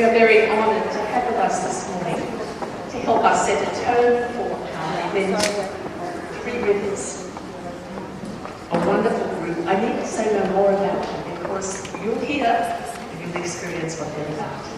We are very honoured to have with us this morning to help us set a tone for our event, Three Rivers. A wonderful group. I need to say no more about them because you'll hear and you'll experience what they're about.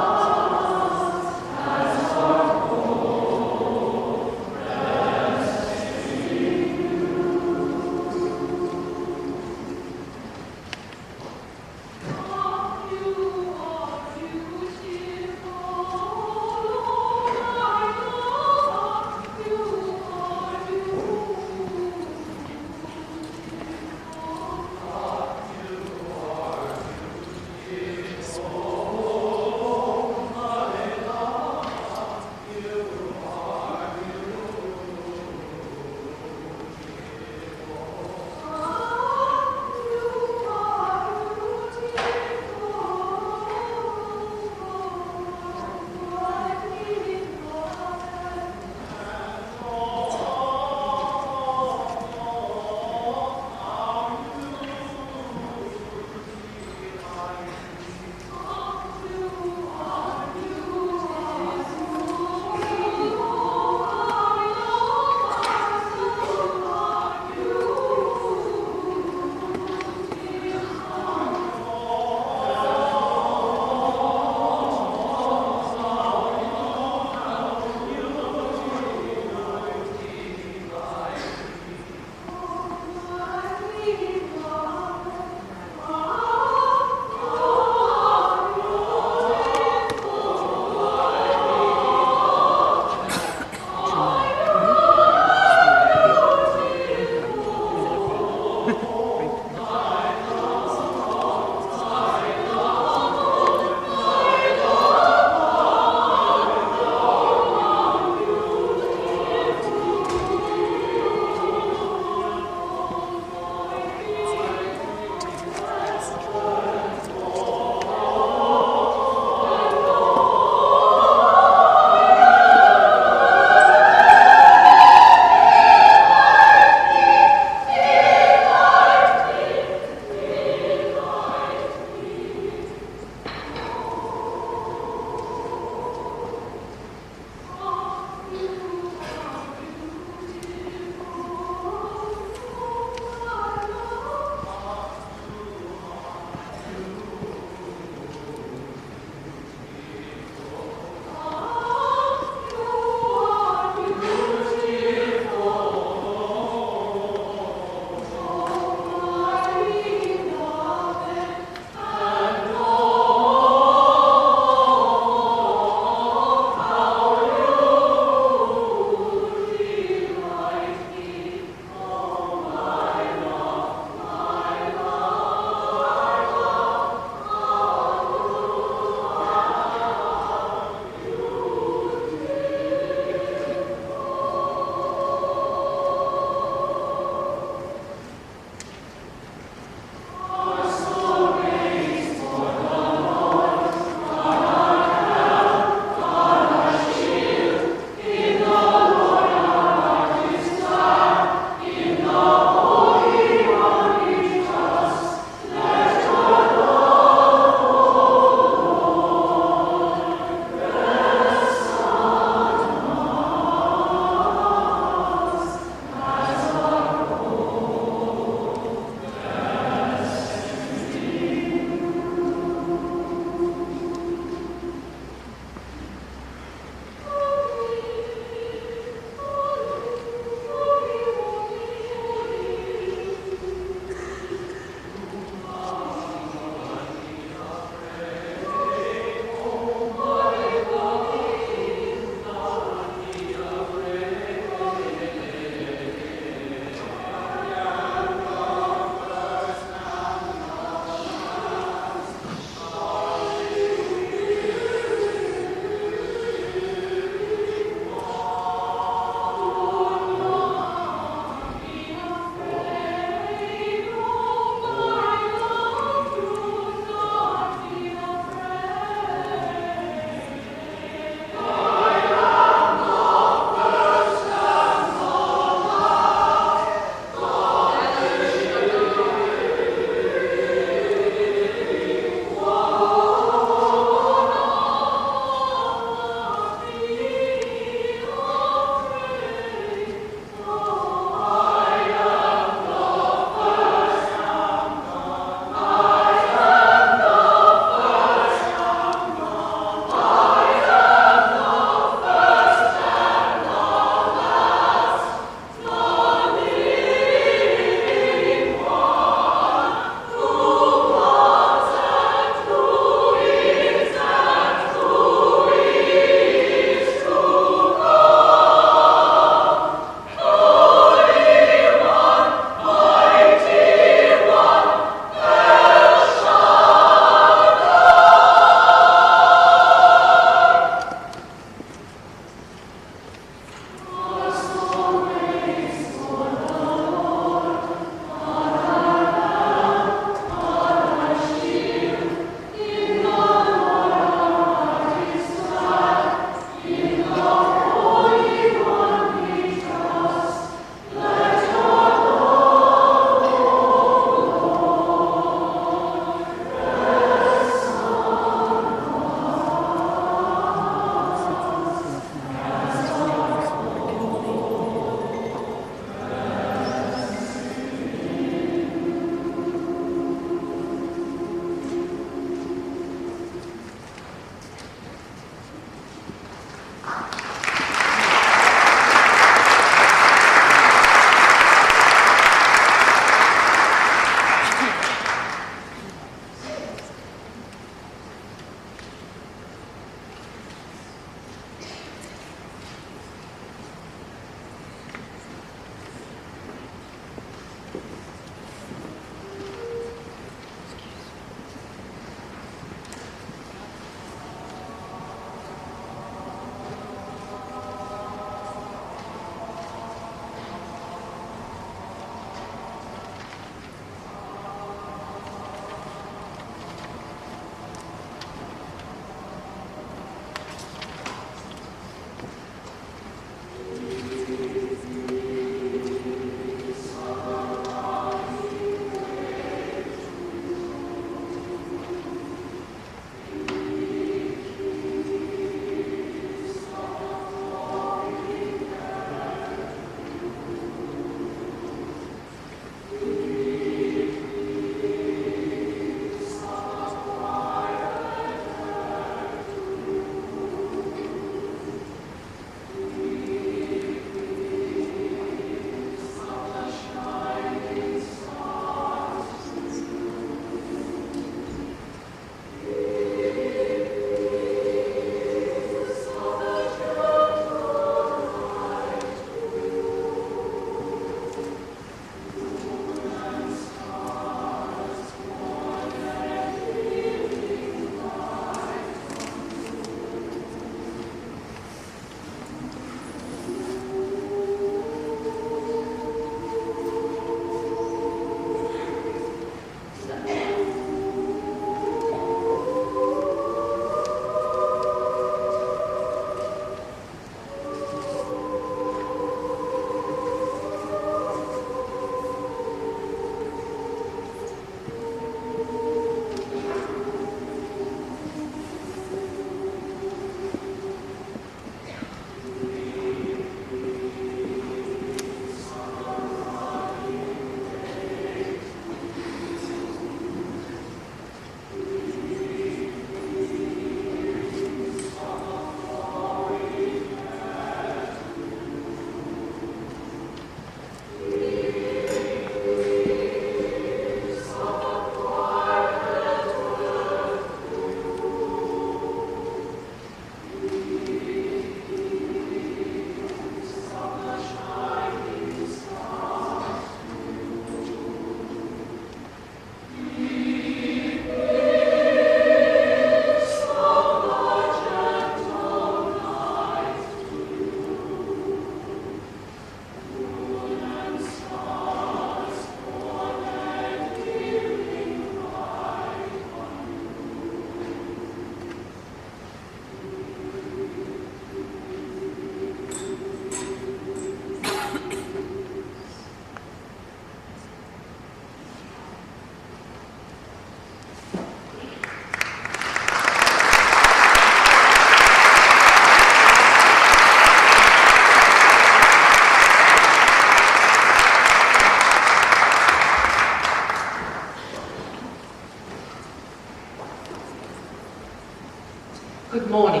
Good morning.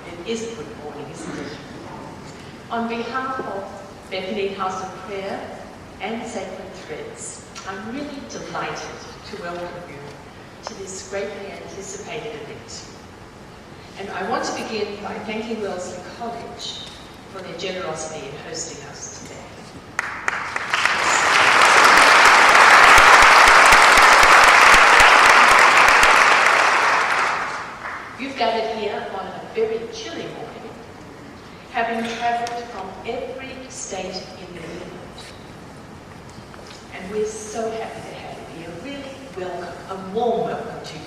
It is good morning, isn't it? On behalf of Bethany House of Prayer and Sacred Threads, I'm really delighted to welcome you to this greatly anticipated event. And I want to begin by thanking Wellesley College for their generosity in hosting us today. You've gathered here on a very chilly morning, having travelled from every state in the Union. And we're so happy to have you here. Really welcome, a warm welcome to you.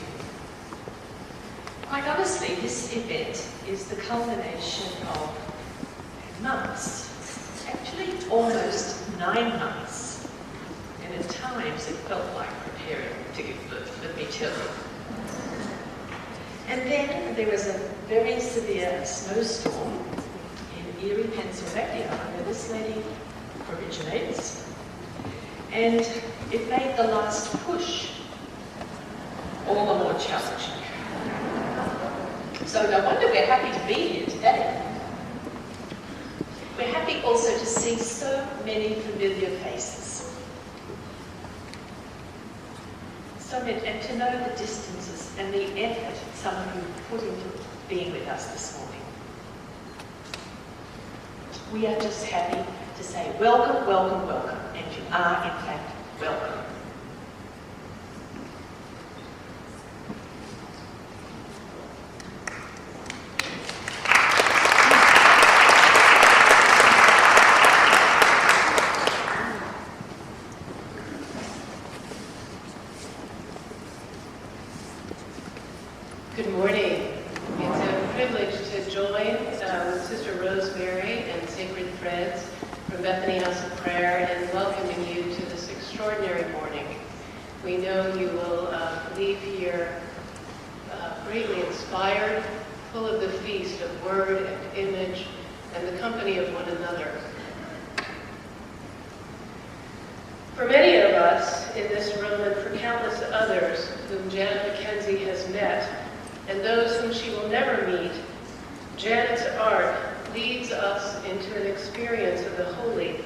Quite honestly, this event is the culmination of months, actually almost 9 months. And at times it felt like preparing to give birth, let me tell you. And then there was a very severe snowstorm in Erie, Pennsylvania, where this lady originates. And it made the last push all the more challenging. So no wonder we're happy to be here today. We're happy also to see so many familiar faces. And to know the distances and the effort some of you put into being with us this morning. We are just happy to say welcome, welcome, welcome, and you are in fact welcome. Good morning. It's a privilege to join with Sister Rosemary and Sacred Threads from Bethany House of Prayer and welcoming you to this extraordinary morning. We know you will leave here greatly inspired, full of the feast of word and image and the company of one another. For many of us in this room and for countless others whom Janet McKenzie has met, and those whom she will never meet, Janet's art leads us into an experience of the holy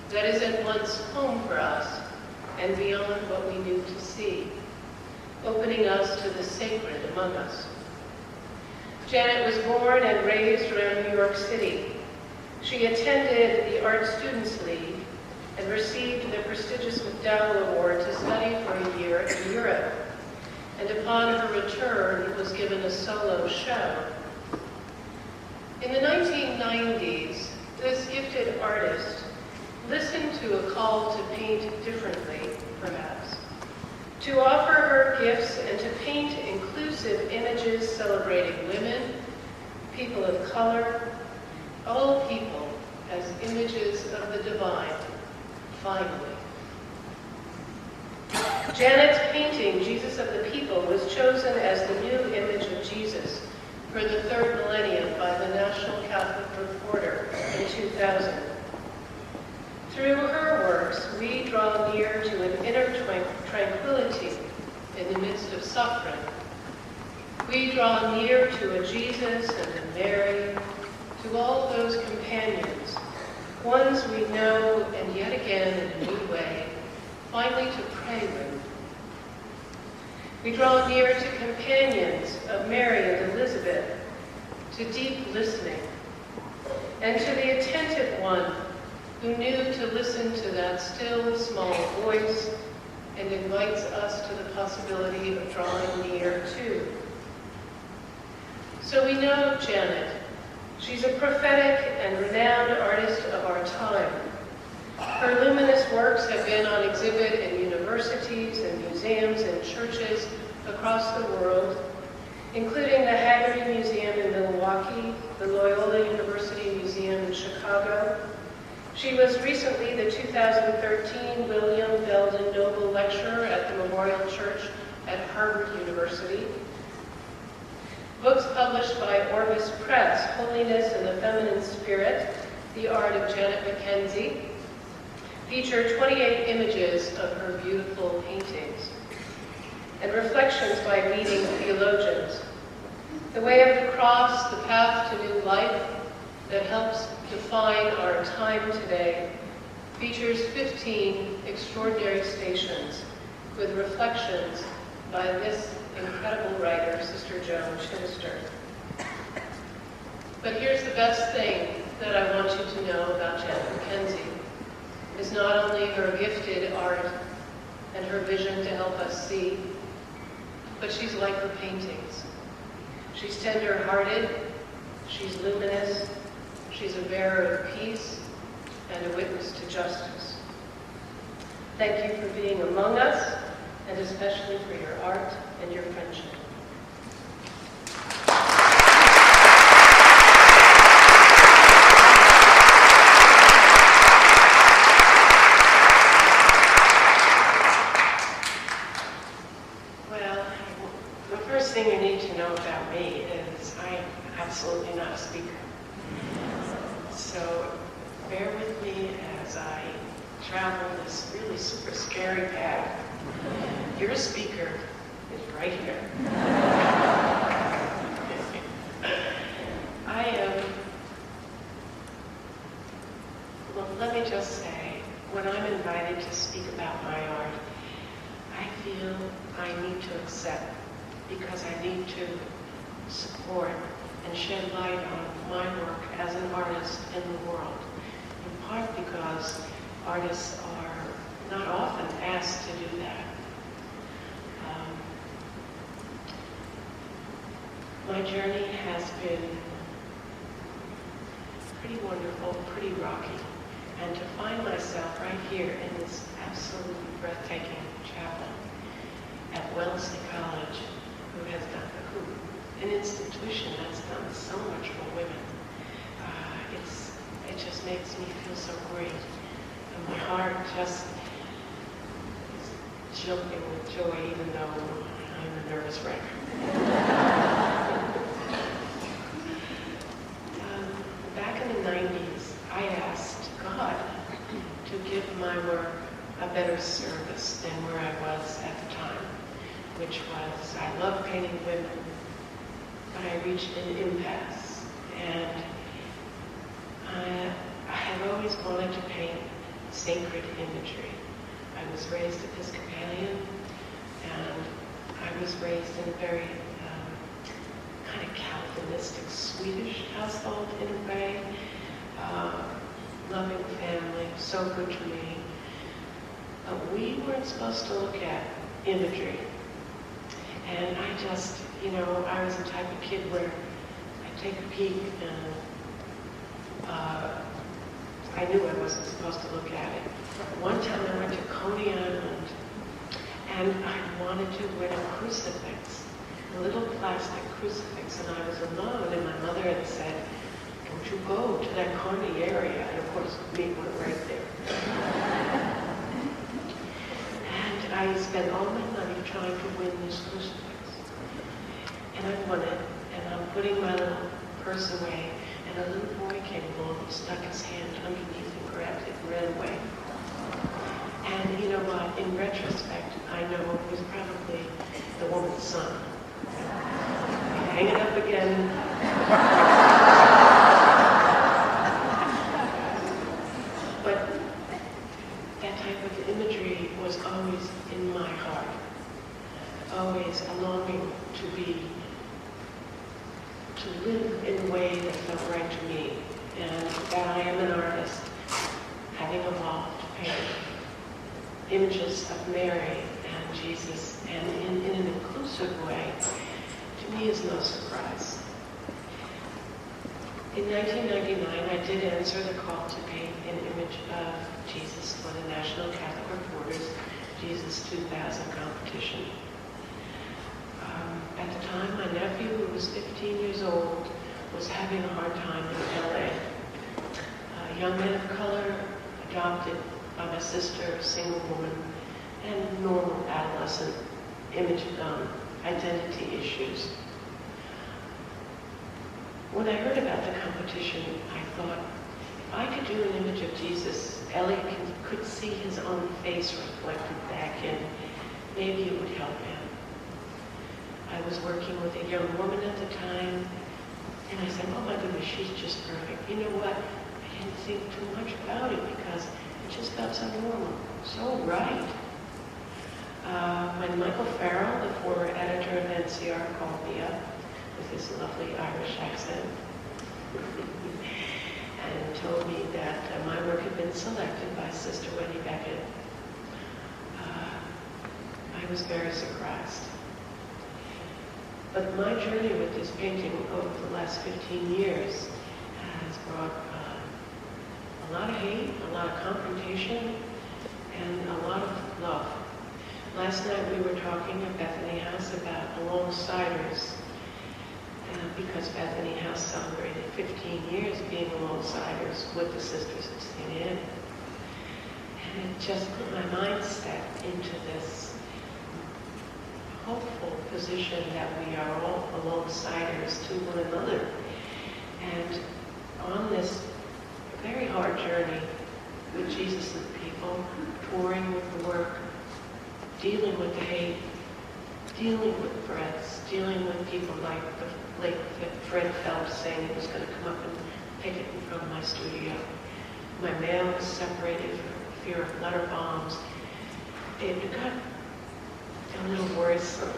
that is at once home for us and beyond what we knew to see, opening us to the sacred among us. Janet was born and raised around New York City. She attended the Art Students League and received the prestigious MacDowell Award to study for a year in Europe. And upon her return was given a solo show. In the 1990s, this gifted artist listened to a call to paint differently, perhaps, to offer her gifts and to paint inclusive images celebrating women, people of color, all people as images of the divine, finally. Janet's painting, Jesus of the People, was chosen as the new image of Jesus for the 3rd millennium by the National Catholic Reporter in 2000. Through her works, we draw near to an inner tranquility in the midst of suffering. We draw near to a Jesus and a Mary, to all those companions, ones we know and yet again in a new way, finally to pray with. We draw near to companions of Mary and Elizabeth, to deep listening, and to the attentive one who knew to listen to that still small voice and invites us to the possibility of drawing near too. So we know Janet. She's a prophetic and renowned artist of our time. Her luminous works have been on exhibit in universities and museums and churches across the world, including the Haggerty Museum in Milwaukee, the Loyola University Museum in Chicago. She was recently the 2013 William Belden Noble Lecturer at the Memorial Church at Harvard University. Books published by Orbis Press, Holiness and the Feminine Spirit, The Art of Janet McKenzie, feature 28 images of her beautiful paintings. and reflections by leading theologians. The Way of the Cross, the Path to New Life, that helps define our time today, features 15 extraordinary stations with reflections by this incredible writer, Sister Joan Chittister. But here's the best thing that I want you to know about Janet McKenzie, is not only her gifted art and her vision to help us see, but she's like her paintings. She's tender-hearted, she's luminous, she's a bearer of peace, and a witness to justice. Thank you for being among us, and especially for your art and your friendship. Well, the first thing you need to know about me is I'm absolutely not a speaker. So bear with me as I travel this really super scary path. Your speaker is right here. Well, let me just say, when I'm invited to speak about my art, I feel I need to accept, because I need to support and shed light on my work as an artist in the world, in part because artists are not often asked to do that. My journey has been pretty wonderful, pretty rocky, and to find myself right here in this absolutely breathtaking chapel at Wellesley College, an institution that's done so much for women. It just makes me feel so great. And my heart just is jumping with joy, even though I'm a nervous wreck. Back in the 90s, I asked God to give my work a better service than where I was at the time, which was, I love painting women, but I reached an impasse, and I have always wanted to paint sacred imagery. I was raised Episcopalian, and I was raised in a very kind of Calvinistic Swedish household in a way. Loving family, so good to me. But we weren't supposed to look at imagery. And I just, I was the type of kid where I'd take a peek and I knew I wasn't supposed to look at it. One time I went to Coney Island and I wanted to win a crucifix, a little plastic crucifix, and I was alone, and my mother had said, "Don't you go to that Coney area?" And of course, me went right there. And I spent all my money trying to win this crucifix. And I won it, and I'm putting my little purse away, and a little boy came along and stuck his hand underneath and grabbed it and ran away. And you know what? In retrospect, I know it was probably the woman's son. Hang it up again. But that type of imagery was always in my heart. Always a longing to live in a way that felt right to me. And that I am an artist, having evolved to paint images of Mary and Jesus, and in an inclusive way, to me is no surprise. In 1999, I did answer the call to paint an image of Jesus for the National Catholic Reporters Jesus 2000 competition. At the time, my nephew, who was 15 years old, was having a hard time in LA. A young man of color, adopted by my sister, a single woman, and normal adolescent identity issues. When I heard about the competition, I thought, if I could do an image of Jesus, Elliot could see his own face reflected back in, maybe it would help him. I was working with a young woman at the time, and I said, oh my goodness, she's just perfect. You know what? I didn't think too much about it because it just felt so normal, so right. When Michael Farrell, the former editor of NCR, called me up with his lovely Irish accent and told me that my work had been selected by Sister Wendy Beckett, I was very surprised. But my journey with this painting over the last 15 years has brought a lot of hate, a lot of confrontation, and a lot of love. Last night we were talking at Bethany House about alone-siders, because Bethany House celebrated 15 years being alone-siders with the Sisters of St. Anne. And it just put my mindset into this hopeful position that we are all alone-siders to one another. And on this very hard journey with Jesus and the people, touring with the work, dealing with the hate, dealing with threats, dealing with people like the late Fred Phelps saying he was going to come up and pick it in front of my studio. My mail was separated for fear of letter bombs. It got a little worrisome.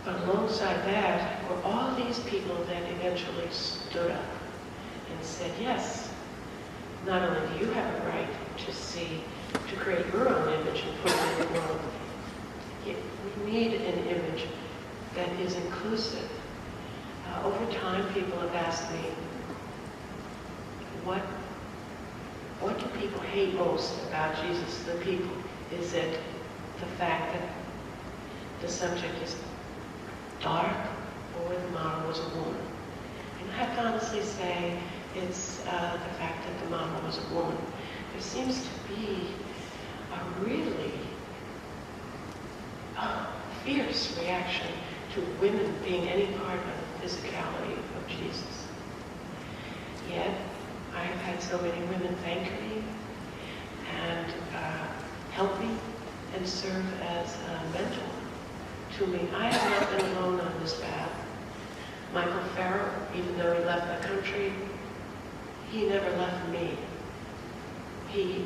But alongside that were all these people that eventually stood up and said, yes, not only do you have a right to see, to create your own image and put it in the world, yet we need an image that is inclusive. Over time, people have asked me, what do people hate most about Jesus, the people? Is it the fact that the subject is dark, or the model was a woman? And I have to honestly say it's the fact that the model was a woman. There seems to be a really fierce reaction to women being any part of the physicality of Jesus. Yet, I have had so many women thank me and help me and serve as a mentor to me. I have not been alone on this path. Michael Farrell, even though he left the country, he never left me. He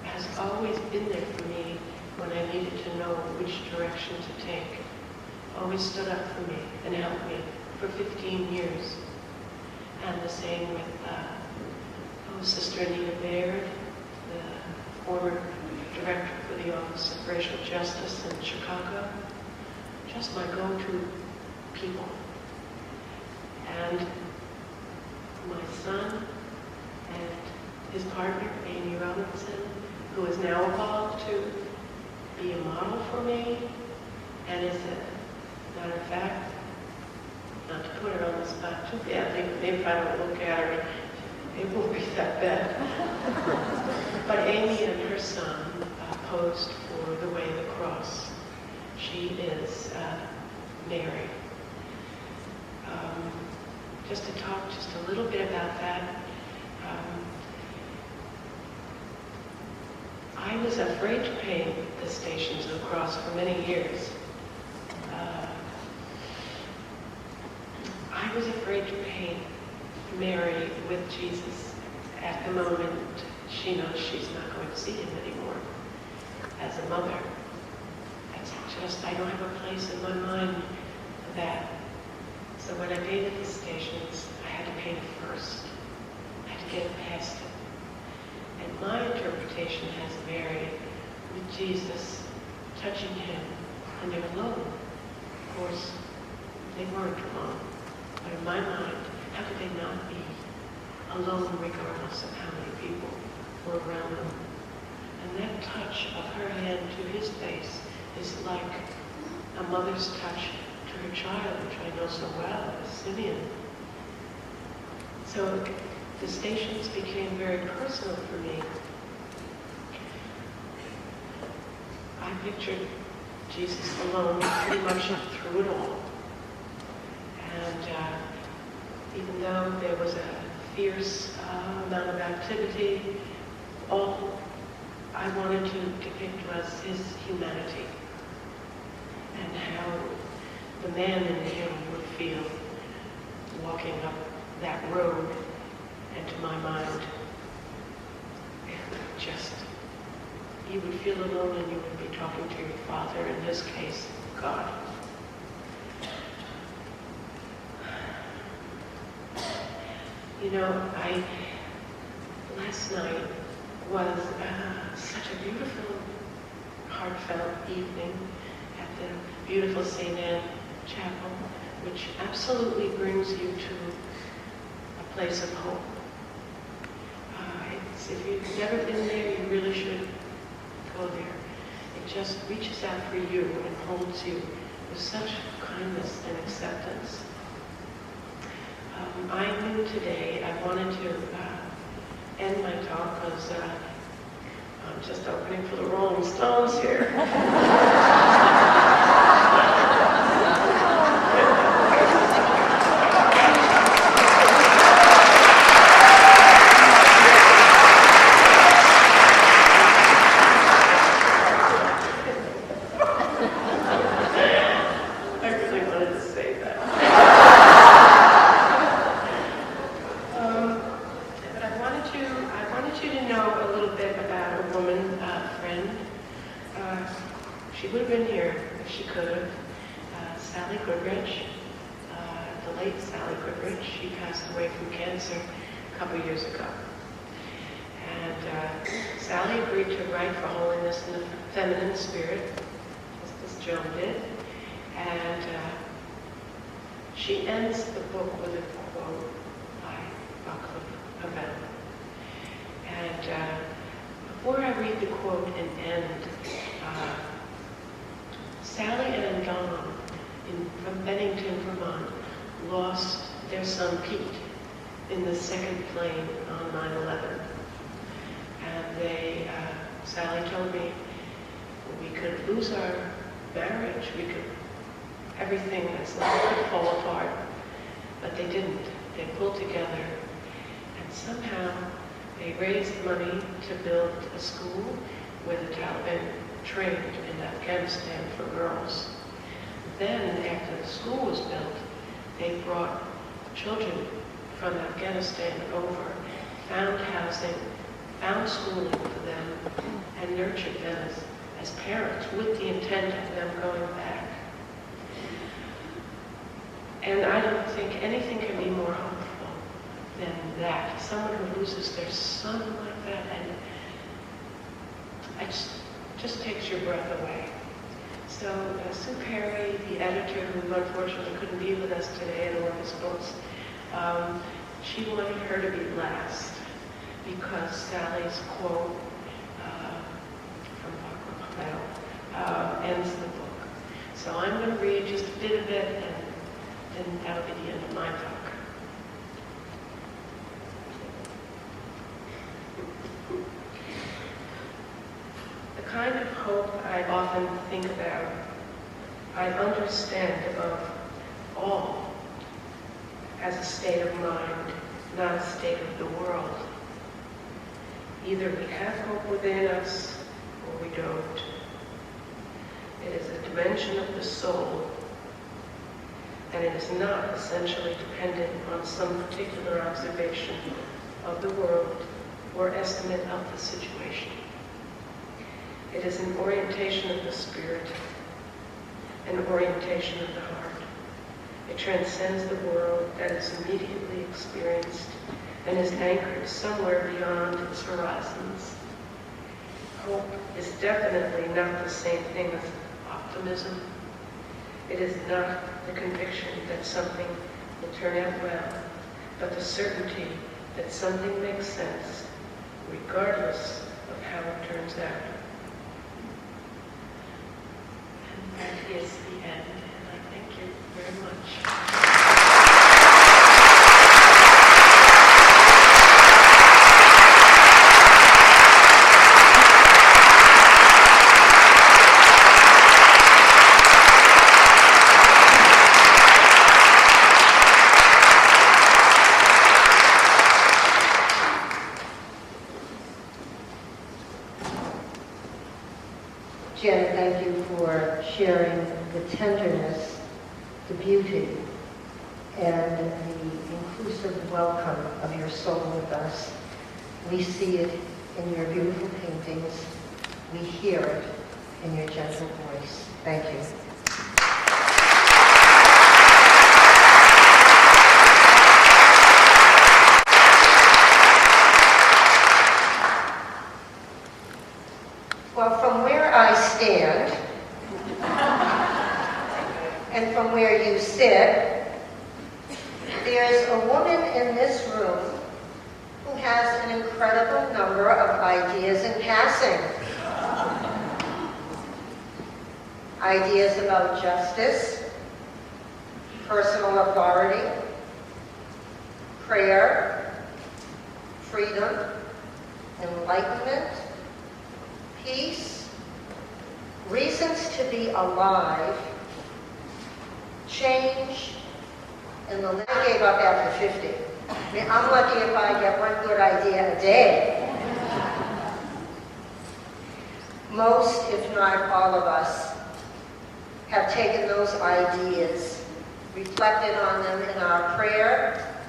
has always been there for me when I needed to know which direction to take. Always stood up for me and helped me for 15 years. And the same with Sister Anita Baird, the former director for the Office of Racial Justice in Chicago. Just my go-to people. And my son and his partner, Amy Robinson, who has now evolved to be a model for me, and is a matter of fact, not to put her on the spot too badly, maybe if I don't look at her, it won't be that bad. But Amy and her son posed for the Way of the Cross. She is Mary. Just to talk just a little bit about that, I was afraid to paint the Stations of the Cross for many years. I was afraid to paint Mary with Jesus at the moment she knows she's not going to see him anymore as a mother. That's just, I don't have a place in my mind for that. So when I painted the Stations, I had to paint it first. I had to get it past it. And my interpretation has Mary with Jesus touching him, and they're alone. Of course, they weren't alone. But in my mind, how could they not be alone regardless of how many people were around them? And that touch of her hand to his face is like a mother's touch to her child, which I know so well, as Simeon. So the Stations became very personal for me. I pictured Jesus alone pretty much through it all. And even though there was a fierce amount of activity, all I wanted to depict was his humanity and how the man in him would feel walking up that road. And to my mind, you would feel alone and you would be talking to your Father, in this case, God. You know, last night was such a beautiful, heartfelt evening at the beautiful St. Anne Chapel, which absolutely brings you to a place of hope. If you've never been there, you really should go there. It just reaches out for you and holds you with such kindness and acceptance. I knew today I wanted to end my talk because I'm just opening for the Rolling Stones here. She would have been here if she could have. Sally Goodrich, the late Sally Goodrich, she passed away from cancer a couple years ago. And Sally agreed to write for Holiness in the Feminine Spirit, as this Joan did. And she ends the book with a quote by Václav Havel. And before I read the quote and end, Sally and Don from Bennington, Vermont, lost their son Pete in the second plane on 9/11. And Sally told me we could lose our marriage, everything that's life could fall apart, but they didn't. They pulled together, and somehow they raised money to build a school where the Taliban trained in Afghanistan for girls. Then, after the school was built, they brought children from Afghanistan over, found housing, found schooling for them, and nurtured them as parents with the intent of them going back. And I don't think anything can be more hopeful than that. Someone who loses their son like that, and it just takes your breath away. So Sue Perry, the editor, who unfortunately couldn't be with us today in Orpheus Books, she wanted her to be last because Sally's quote from Václav Havel ends the book. So I'm going to read just a bit of it, and then that'll be the end of my talk. The kind of hope I often think about, I understand above all as a state of mind, not a state of the world. Either we have hope within us or we don't. It is a dimension of the soul, and it is not essentially dependent on some particular observation of the world or estimate of the situation. It is an orientation of the spirit, an orientation of the heart. It transcends the world that is immediately experienced and is anchored somewhere beyond its horizons. Hope is definitely not the same thing as optimism. It is not the conviction that something will turn out well, but the certainty that something makes sense, regardless of how it turns out. And that is the end, and I thank you very much. Janet, thank you for sharing the tenderness, the beauty, and the inclusive welcome of your soul with us. We see it in your beautiful paintings. We hear it in your gentle voice. Thank you. Well, from where I stand, and from where you sit, there's a woman in this room who has an incredible number of ideas in passing. Ideas about justice, personal authority, prayer, freedom, enlightenment, peace, reasons to be alive, change, and the list. I gave up after 50. I mean, I'm lucky if I get one good idea a day. Most, if not all of us, have taken those ideas, reflected on them in our prayer,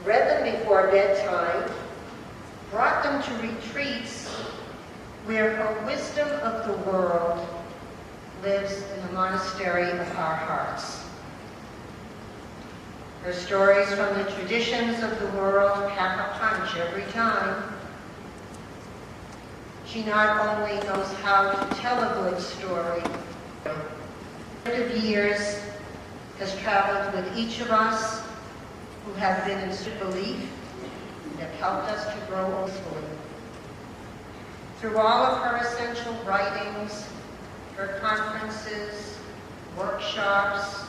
read them before bedtime, brought them to retreats where her wisdom of the world lives in the monastery of our hearts. Her stories from the traditions of the world pack a punch every time. She not only knows how to tell a good story, of years has traveled with each of us who have been in belief and have helped us to grow oathfully. Through all of her essential writings, her conferences, workshops,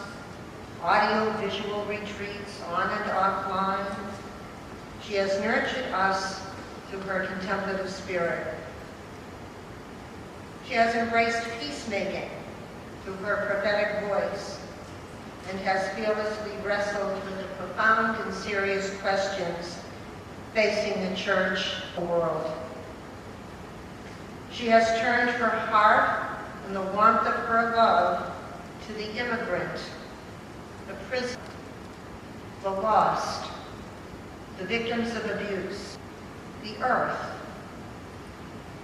audio-visual retreats on and offline, she has nurtured us through her contemplative spirit. She has embraced peacemaking through her prophetic voice and has fearlessly wrestled with the profound and serious questions facing the church and the world. She has turned her heart and the warmth of her love to the immigrant, the prisoner, the lost, the victims of abuse, the earth,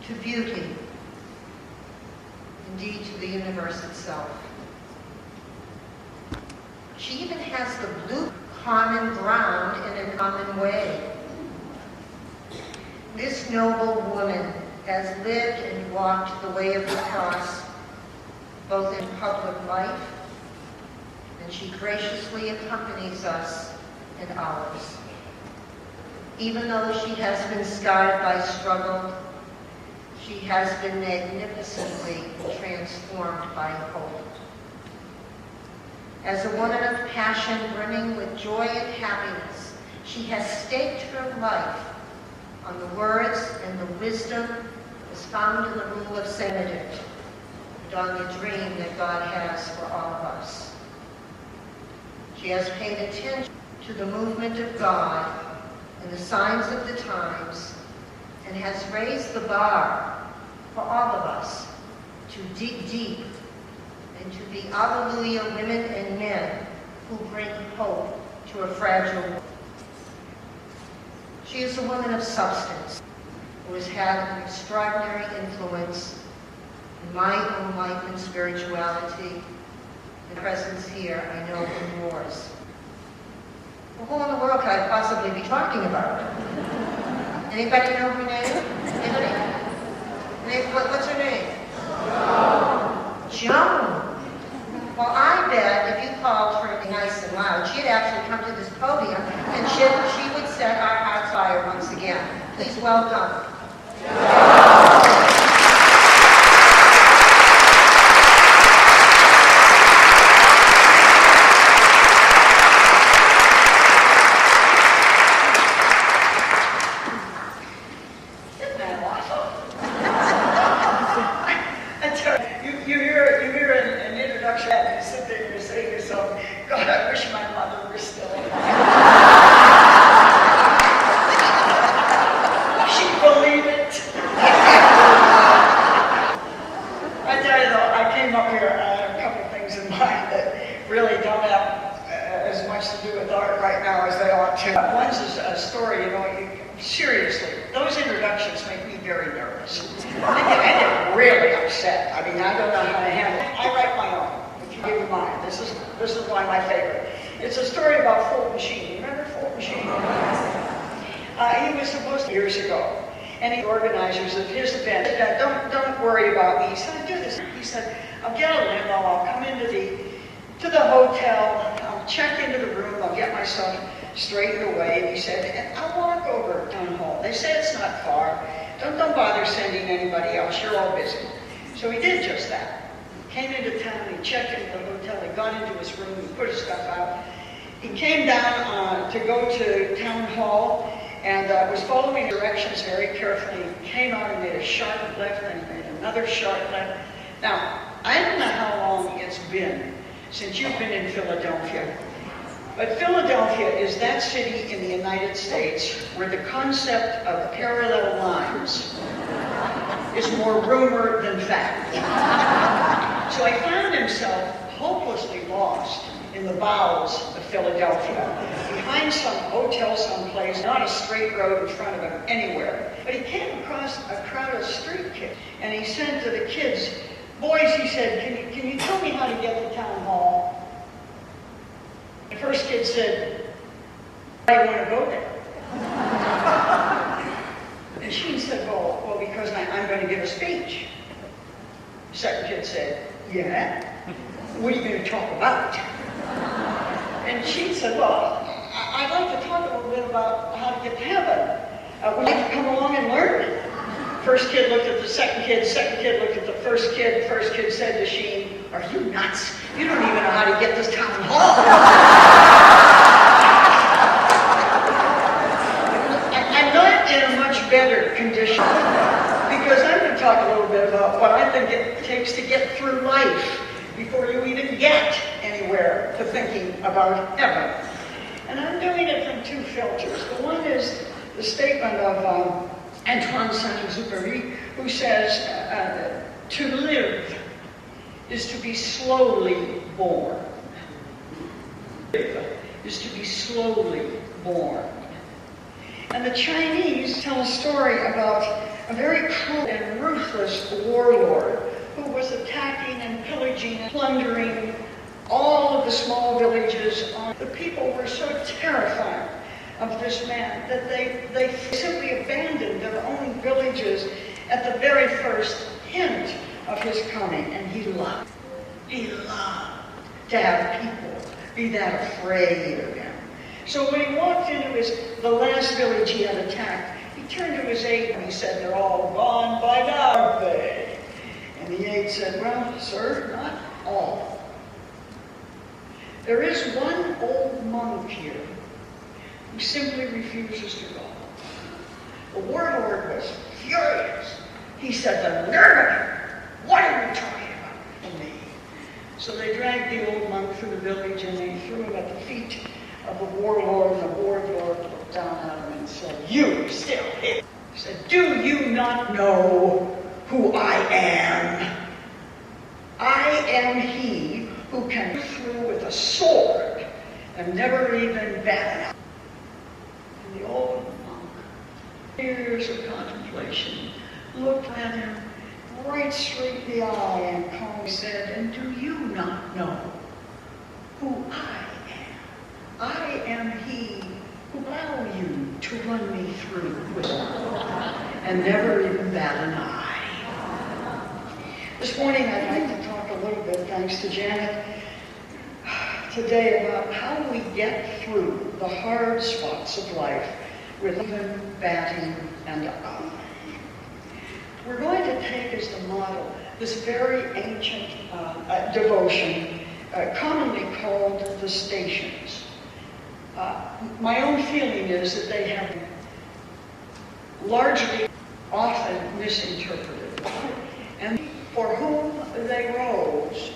to beauty, indeed to the universe itself. She even has the blue common ground in a common way. This noble woman has lived and walked the way of the cross, both in public life, and she graciously accompanies us in ours. Even though she has been scarred by struggle, she has been magnificently transformed by hope. As a woman of passion brimming with joy and happiness, she has staked her life on the words and the wisdom as found in the rule of Saint Benedict, and on the dream that God has for all of us. She has paid attention to the movement of God and the signs of the times, and has raised the bar for all of us to dig deep and to be Alleluia women and men who bring hope to a fragile world. She is a woman of substance who has had an extraordinary influence in my own life and spirituality, and presence here, I know, in yours. Well, who in the world could I possibly be talking about? Anybody know her name? Anybody? What's her name? Joan. Well, I bet if you called her nice and loud, she'd actually come to this podium and she would set our hearts fire once again. Please welcome. You hear an introduction and you sit there and you say to yourself, God, I wish my mother were still alive. She believed came up here, I had a couple of things in mind that really don't have as much to do with art right now as they ought to. One's a story, seriously, those introductions make me very nervous. I get really upset. I mean, I don't know how to handle it. I write my own, if you give me mine. This is one of my favorite. It's a story about Fulton Sheen. Remember Fulton Sheen? He was supposed to years ago. And the organizers of his event said, don't worry about me. He said, do this. He said, I'll get a limo, I'll come into the hotel, I'll check into the room, I'll get myself straightened away. And he said, and I'll walk over to Town Hall. They say it's not far. Don't bother sending anybody else, you're all busy. So he did just that. Came into town, he checked into the hotel, he got into his room, he put his stuff out. He came down to go to Town Hall, and was following directions very carefully. He came out and made a sharp left, and he made another sharp left. Now, I don't know how long it's been since you've been in Philadelphia, but Philadelphia is that city in the United States where the concept of parallel lines is more rumor than fact. So he found himself hopelessly lost in the bowels of Philadelphia, behind some hotel someplace, not a straight road in front of him anywhere. But he came across a crowd of street kids, and he said to the kids, boys, he said, can you tell me how to get to Town Hall? The first kid said, I want to go there. And she said, well, because I'm going to give a speech. The second kid said, yeah? What are you going to talk about? And she said, well, I'd like to talk a little bit about how to get to heaven. Would you like to come along and learn? First kid looked at the second kid looked at the first kid said to Sheen, are you nuts? You don't even know how to get this Town Hall. I'm not in a much better condition because I'm going to talk a little bit about what I think it takes to get through life before you even get anywhere to thinking about heaven. And I'm doing it from two filters. The one is the statement of Antoine Saint-Exupéry, who says, to live is to be slowly born. Is to be slowly born. And the Chinese tell a story about a very cruel and ruthless warlord who was attacking and pillaging and plundering all of the small villages. The people were so terrified of this man that they simply abandoned their own villages at the very first hint of his coming. And he loved to have people be that afraid of him. So when he walked into the last village he had attacked, he turned to his aide and he said, they're all gone by now, aren't they? And the aide said, well, sir, not all. There is one old monk here who simply refuses to go. The warlord was furious. He said, the nerve of you! What are you talking about to me? So they dragged the old monk through the village and they threw him at the feet of the warlord, and the warlord looked down at him and said, you still here? He said, do you not know who I am? I am he who can go through with a sword and never even bat an eye. And the old monk, years of contemplation, looked at him right straight in the eye and calmly said, and do you not know who I am? I am he who allow you to run me through with and never even bat an eye. This morning I'd like to talk a little bit, thanks to Janet, today about how we get through the hard spots of life with even batting an eye. We're going to take as the model this very ancient devotion, commonly called the Stations. My own feeling is that they have largely often misinterpreted, and for whom they rose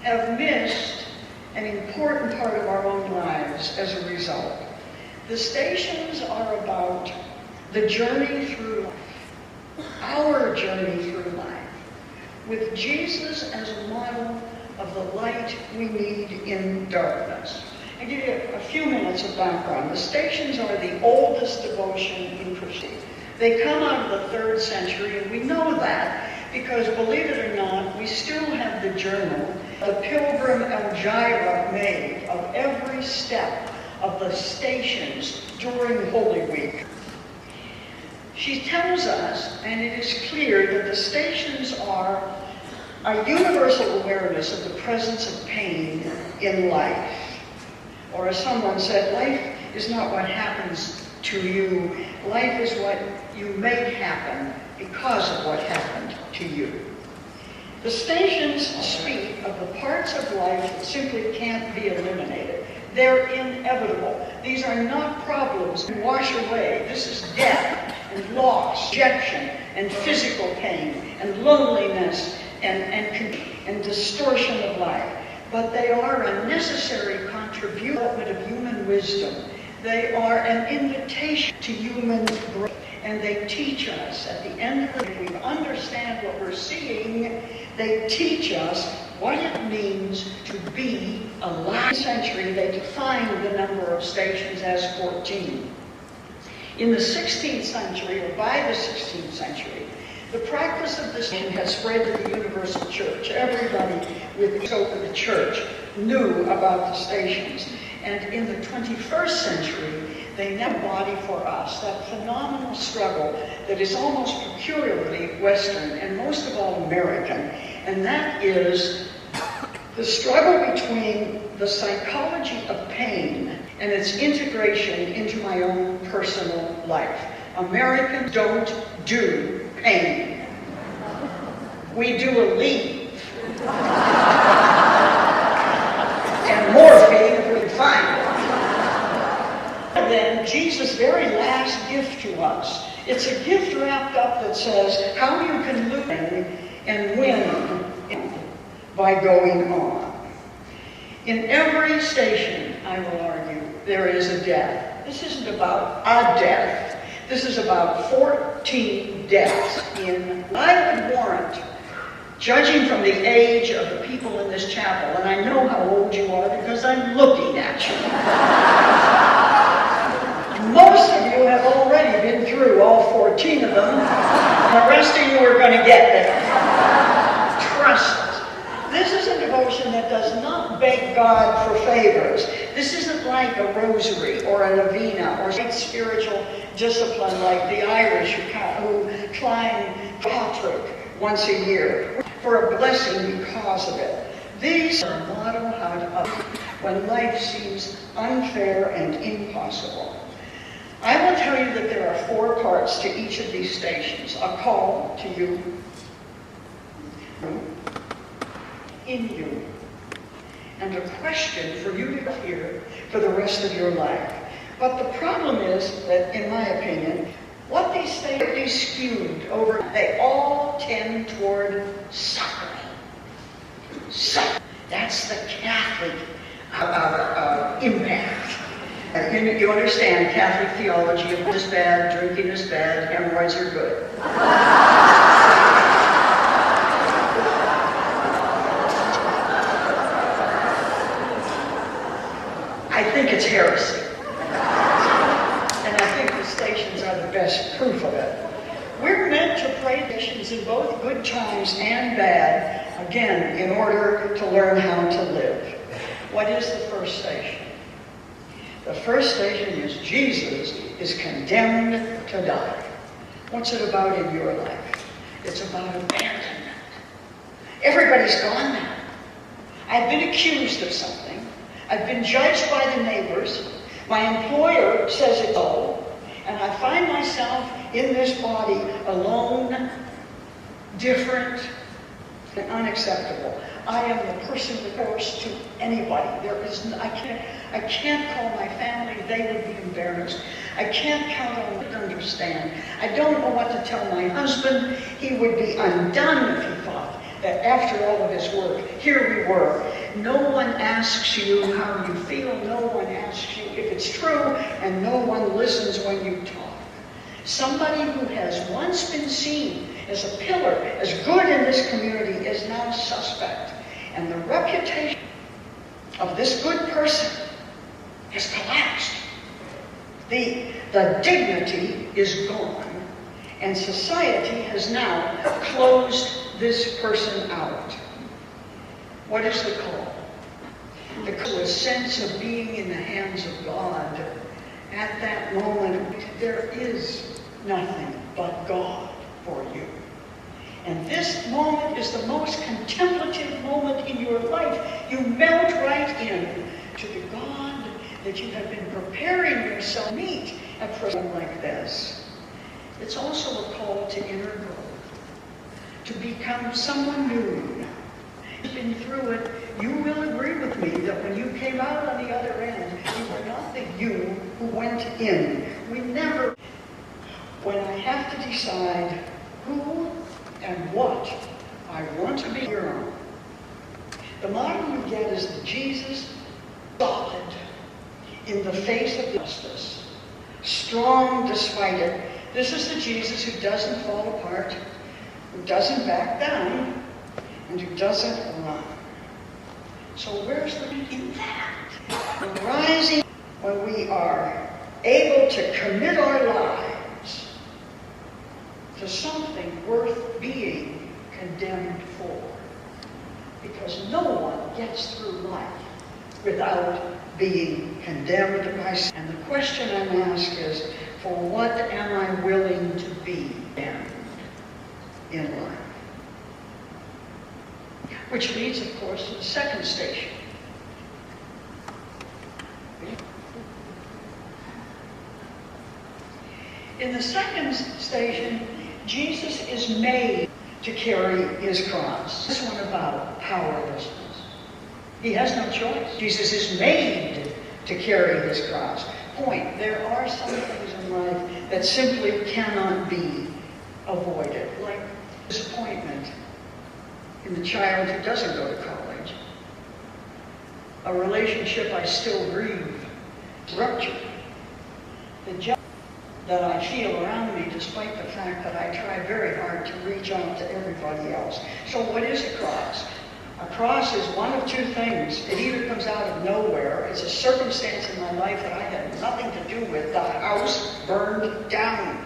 have missed an important part of our own lives as a result. The Stations are about the journey through life, our journey through life, with Jesus as a model of the light we need in darkness. I'll give you a few minutes of background. The Stations are the oldest devotion in Christianity. They come out of the 3rd century, and we know that because, believe it or not, we still have the journal the Pilgrim Elgira made of every step of the Stations during Holy Week. She tells us, and it is clear, that the Stations are a universal awareness of the presence of pain in life. Or as someone said, life is not what happens to you. Life is what you make happen because of what happened to you. The Stations speak of the parts of life that simply can't be eliminated. They're inevitable. These are not problems you wash away. This is death and loss, rejection and physical pain and loneliness and distortion of life. But they are a necessary contribution of human wisdom. They are an invitation to human growth. And they teach us, at the end of the day, we understand what we're seeing, they teach us what it means to be alive. In the century, they defined the number of stations as 14. In the 16th century, or by the 16th century, the practice of this has spread to the universal church. Everybody with the scope of the church knew about the stations. And in the 21st century, they now embody for us that phenomenal struggle that is almost peculiarly Western and most of all American. And that is the struggle between the psychology of pain and its integration into my own personal life. Americans don't do pain. We do relieve. And morphine if we can find it. And then Jesus' very last gift to us. It's a gift wrapped up that says how you can lose and win by going on. In every station, I will argue, there is a death. This isn't about a death. This is about 14 deaths in, I would warrant, judging from the age of the people in this chapel, and I know how old you are because I'm looking at you. Most of you have already been through all 14 of them, and the rest of you are going to get there. Trust us. This is a devotion that does not beg God for favors. This isn't like a rosary or a novena or a spiritual discipline like the Irish who climb Patrick once a year for a blessing because of it. These are a model how to when life seems unfair and impossible. I will tell you that there are 4 parts to each of these stations. A call to you, in you, and a question for you to hear for the rest of your life. But the problem is that, in my opinion, what these stations are skewed over, they all tend toward suffering. That's the Catholic impact. You understand Catholic theology, if this is bad, drinking is bad, hemorrhoids are good. I think it's heresy. And I think the stations are the best proof of it. We're meant to pray stations in both good times and bad, again, in order to learn how to live. What is the first station? The first station is Jesus is condemned to die. What's it about in your life? It's about abandonment. Everybody's gone now. I've been accused of something. I've been judged by the neighbors. My employer says it's so. And I find myself in this body alone, different, and unacceptable. I am the person forced to anybody. I can't call my family. They would be embarrassed. I can't count on them to understand. I don't know what to tell my husband. He would be undone if he thought that after all of his work, here we were. No one asks you how you feel. No one asks you if it's true, and no one listens when you talk. Somebody who has once been seen as a pillar, as good in this community, is now suspect. And the reputation of this good person has collapsed. The dignity is gone, and society has now closed this person out. What is the call? The call is a sense of being in the hands of God. At that moment, there is nothing but God for you. And this moment is the most contemplative moment in your life. You melt right in to the God that you have been preparing yourself to meet at a time like this. It's also a call to inner growth, to become someone new. You've been through it. You will agree with me that when you came out on the other end, you were not the you who went in. We never, when I have to decide who and what I want to be here on, the model you get is the Jesus solid in the face of justice, strong despite it. This is the Jesus who doesn't fall apart, who doesn't back down, and who doesn't run. So where's the in that? The rising, when we are able to commit our lives to something worth being condemned for. Because no one gets through life without being condemned by sin. And the question I'm asked is, for what am I willing to be condemned in life? Which leads, of course, to the second station. In the second station, Jesus is made to carry his cross. This one about powerlessness. He has no choice. Jesus is made to carry his cross. Point, there are some things in life that simply cannot be avoided, like disappointment in the child who doesn't go to college, a relationship I still grieve, rupture, the job that I feel around me despite the fact that I try very hard to reach out to everybody else. So what is a cross? A cross is one of two things. It either comes out of nowhere, it's a circumstance in my life that I had nothing to do with, the house burned down.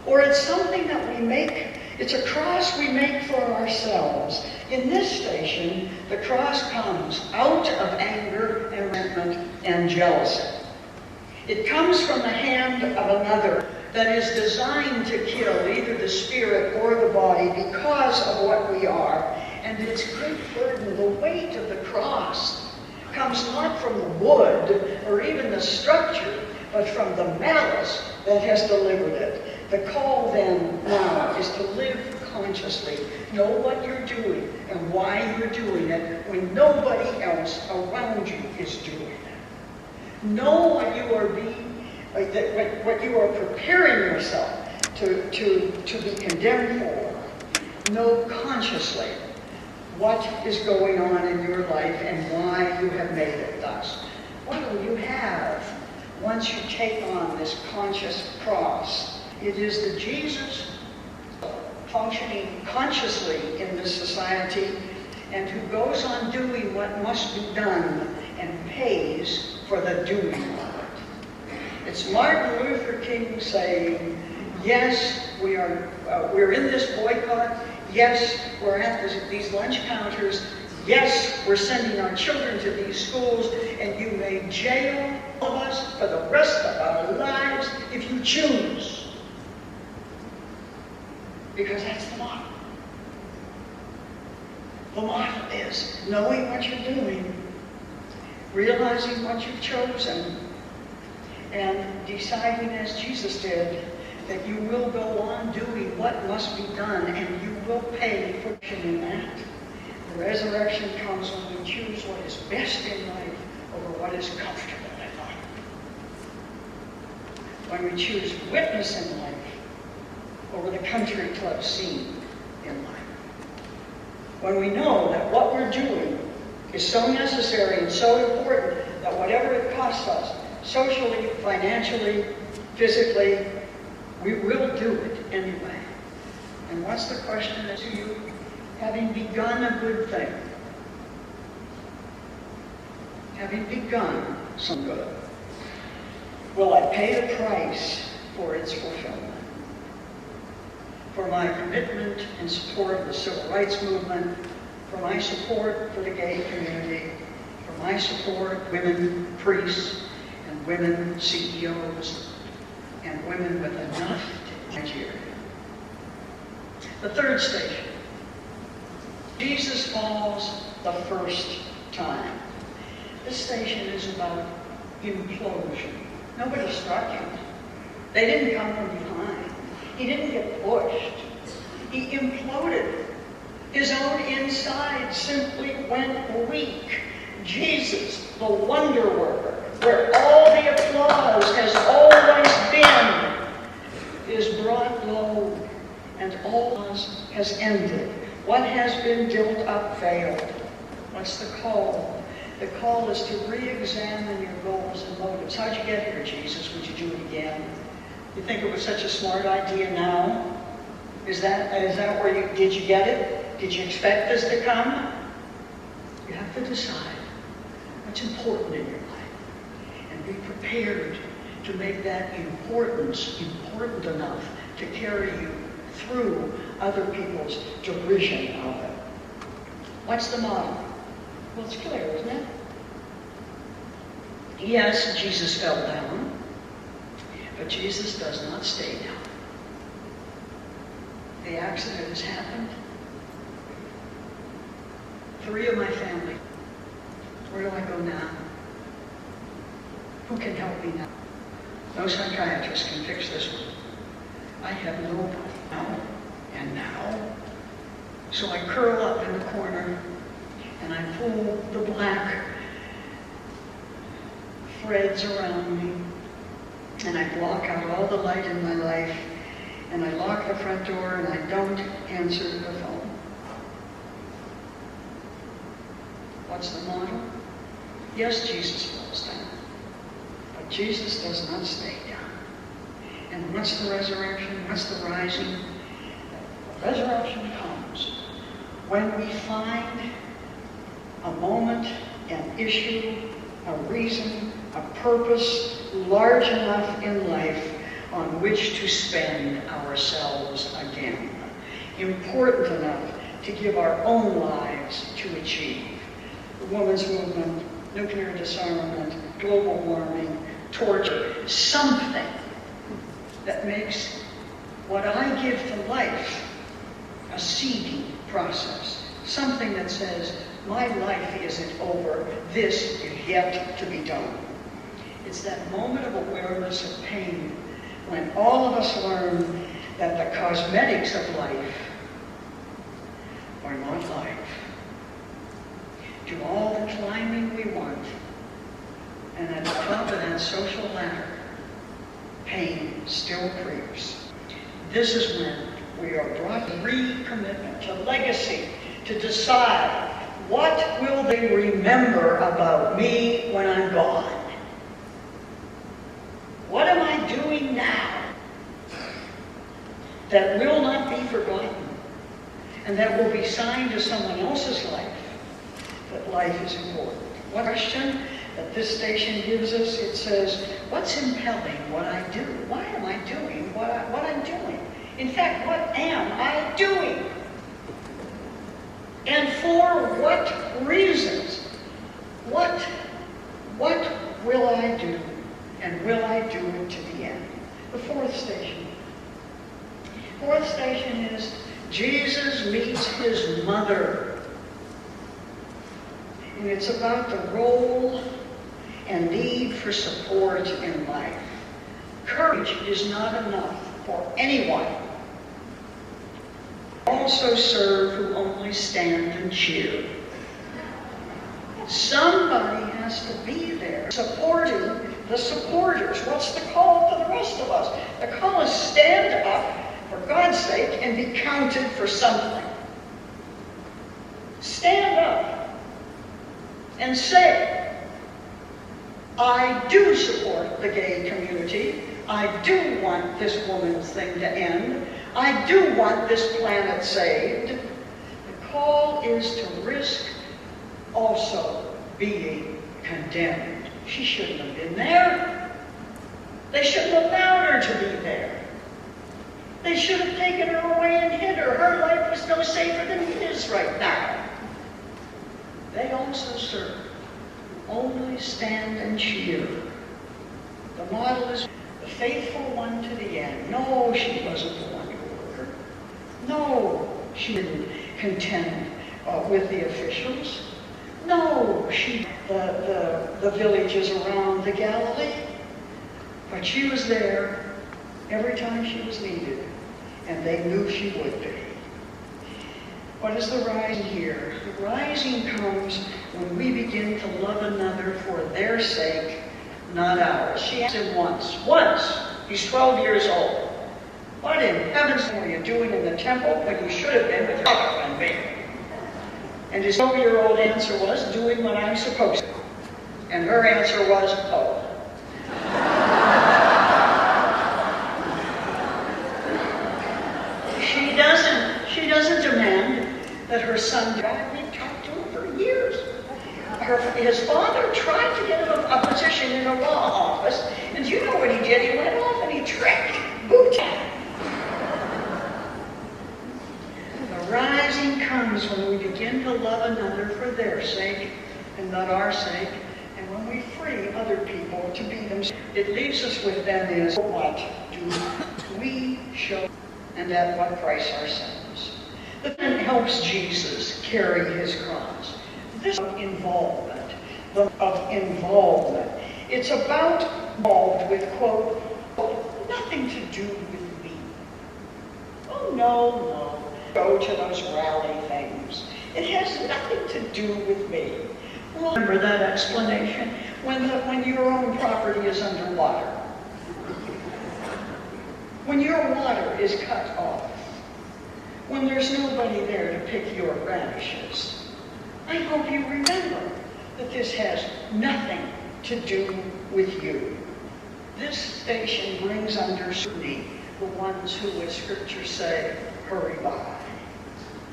Or it's something that we make, it's a cross we make for ourselves. In this station, the cross comes out of anger and resentment and jealousy. It comes from the hand of another that is designed to kill either the spirit or the body because of what we are. And its great burden, the weight of the cross, comes not from the wood or even the structure, but from the malice that has delivered it. The call then now is to live consciously. Know what you're doing and why you're doing it when nobody else around you is doing it. Know what you are being, what you are preparing yourself to be condemned for. Know consciously what is going on in your life and why you have made it thus. What will you have once you take on this conscious cross? It is the Jesus functioning consciously in this society and who goes on doing what must be done and pays for the doing of it. It's Martin Luther King saying, yes, we're in this boycott. Yes, we're at these lunch counters. Yes, we're sending our children to these schools, and you may jail all of us for the rest of our lives if you choose. Because that's the model. The model is knowing what you're doing, realizing what you've chosen, and deciding as Jesus did, that you will go on doing what must be done, and you will pay for doing that. The resurrection comes when we choose what is best in life over what is comfortable in life. When we choose witness in life over the country club scene in life. When we know that what we're doing is so necessary and so important that whatever it costs us, socially, financially, physically, We will do it anyway. And what's the question to you? Having begun a good thing, having begun some good, will I pay the price for its fulfillment? For my commitment and support of the civil rights movement, for my support for the gay community, for my support of women priests and women CEOs and women with enough to Nigeria. The third station. Jesus falls the first time. This station is about implosion. Nobody struck him. They didn't come from behind. He didn't get pushed. He imploded. His own inside simply went weak. Jesus, the wonder worker, where all the applause has always been, is brought low, and all has ended. What has been built up failed. What's the call? The call is to re-examine your goals and motives. How'd you get here, Jesus? Would you do it again? You think it was such a smart idea now? Is that where did you get it? Did you expect this to come? You have to decide what's important in your life and be prepared to make that importance important enough to carry you through other people's derision of it. What's the model? Well, it's clear, isn't it? Yes, Jesus fell down, but Jesus does not stay down. The accident has happened. 3 of my family. Where do I go now? Who can help me now? No psychiatrist can fix this one. I have nobody now and now. So I curl up in the corner and I pull the black threads around me and I block out all the light in my life and I lock the front door and I don't answer the phone. What's the model? Yes, Jesus falls down, but Jesus does not stay down. And what's the resurrection? What's the rising? The resurrection comes when we find a moment, an issue, a reason, a purpose large enough in life on which to spend ourselves again. Important enough to give our own lives to achieve. The women's movement, nuclear disarmament, global warming, torture, something that makes what I give to life a seeding process. Something that says, my life isn't over, this is yet to be done. It's that moment of awareness of pain when all of us learn that the cosmetics of life are not life. Do all the climbing we want, and at the top of that social ladder, pain still creeps. This is when we are brought to recommitment, to legacy, to decide what will they remember about me when I'm gone? What am I doing now that will not be forgotten and that will be signed to someone else's life that life is important? One question that this station gives us, it says, what's impelling what I do? Why am I doing what I'm doing? In fact, what am I doing? And for what reasons? What will I do? And will I do it to the end? The fourth station. Fourth station is Jesus meets his mother. And it's about the role and need for support in life. Courage is not enough for anyone. Also serve who only stand and cheer. Somebody has to be there supporting the supporters. What's the call to the rest of us? The call is stand up, for God's sake, and be counted for something. Stand up and say, I do support the gay community. I do want this woman's thing to end. I do want this planet saved. The call is to risk also being condemned. She shouldn't have been there. They shouldn't have allowed her to be there. They should have taken her away and hid her. Her life was no safer than his right now. They also serve. Only stand and cheer. The model is the faithful one to the end. No, she wasn't the one who worked. No, she didn't contend with the officials. No, she the villages around the Galilee. But she was there every time she was needed, and they knew she would be. What is the rising here? The rising comes when we begin to love another for their sake, not ours. She asked him once, he's 12 years old. What in heaven's name were you doing in the temple when you should have been with your father and me? And his 12-year-old answer was, doing what I'm supposed to. And her answer was, oh. She doesn't demand that her son die. We've talked to him for years. His father tried to get him a position in a law office, and you know what he did? He went off and he tricked Bhutan. The rising comes when we begin to love another for their sake and not our sake, and when we free other people to be themselves. It leaves us with them is, what do we show, and at what price ourselves? The thing helps Jesus carry his cross. This involvement, it's about involved with, quote, nothing to do with me. Oh, no. Go to those rally things. It has nothing to do with me. Well, remember that explanation? When your own property is underwater. When your water is cut off. When there's nobody there to pick your radishes. I hope you remember that this has nothing to do with you. This station brings under scrutiny the ones who, as scriptures say, hurry by.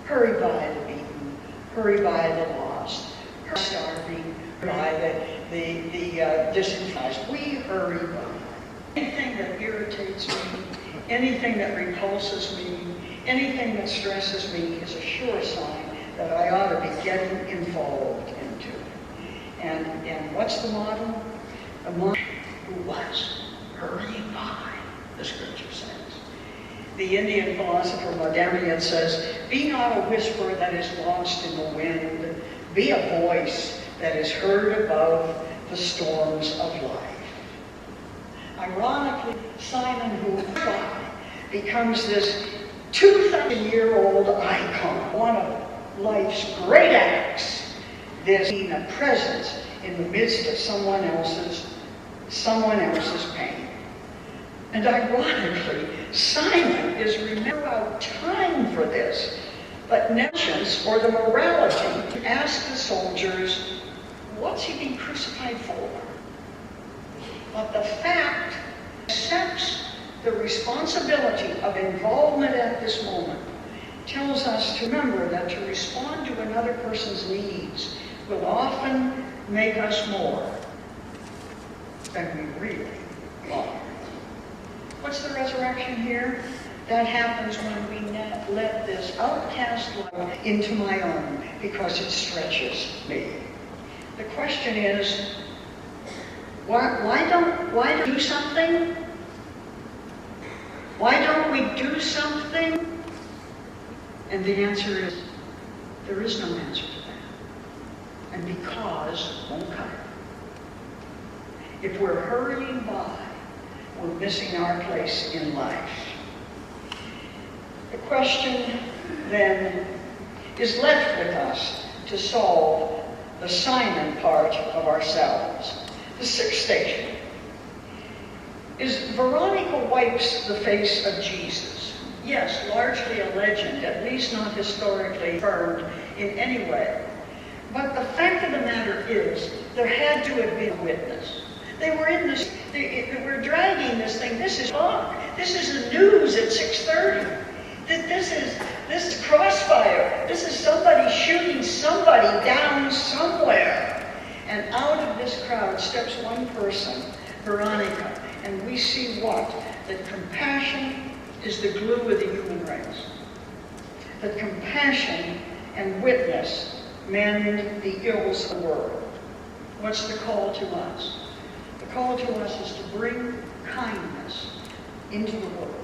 Hurry by the beaten, hurry by the lost, hurry by starving, hurry by the disenfranchised. We hurry by. Anything that irritates me, anything that repulses me, anything that stresses me is a sure sign that I ought to be getting involved into. And what's the model? A model who was hurrying by, the scripture says. The Indian philosopher Madhyamaya says, be not a whisper that is lost in the wind, be a voice that is heard above the storms of life. Ironically, Simon who becomes this 2,000-year-old icon, one of life's great acts, this being a presence in the midst of someone else's pain. And ironically, Simon is remembered out time for this, but negligence or the morality to ask the soldiers, what's he being crucified for? But the fact accepts the responsibility of involvement at this moment tells us to remember that to respond to another person's needs will often make us more than we really want. What's the resurrection here? That happens when we let this outcast life into my own because it stretches me. The question is, why don't we do something? Why don't we do something? And the answer is, there is no answer to that. And because won't cut it. If we're hurrying by, we're missing our place in life. The question then is left with us to solve the Simon part of ourselves. The sixth station is Veronica wipes the face of Jesus. Yes, largely a legend, at least not historically affirmed in any way. But the fact of the matter is, there had to have been a witness. They were in this We're dragging this thing. This is talk. This is the news at 6:30. This is crossfire. This is somebody shooting somebody down somewhere. And out of this crowd steps one person, Veronica, and we see what? That compassion is the glue of the human race. That compassion and witness mend the ills of the world. What's the call to us? The call to us is to bring kindness into the world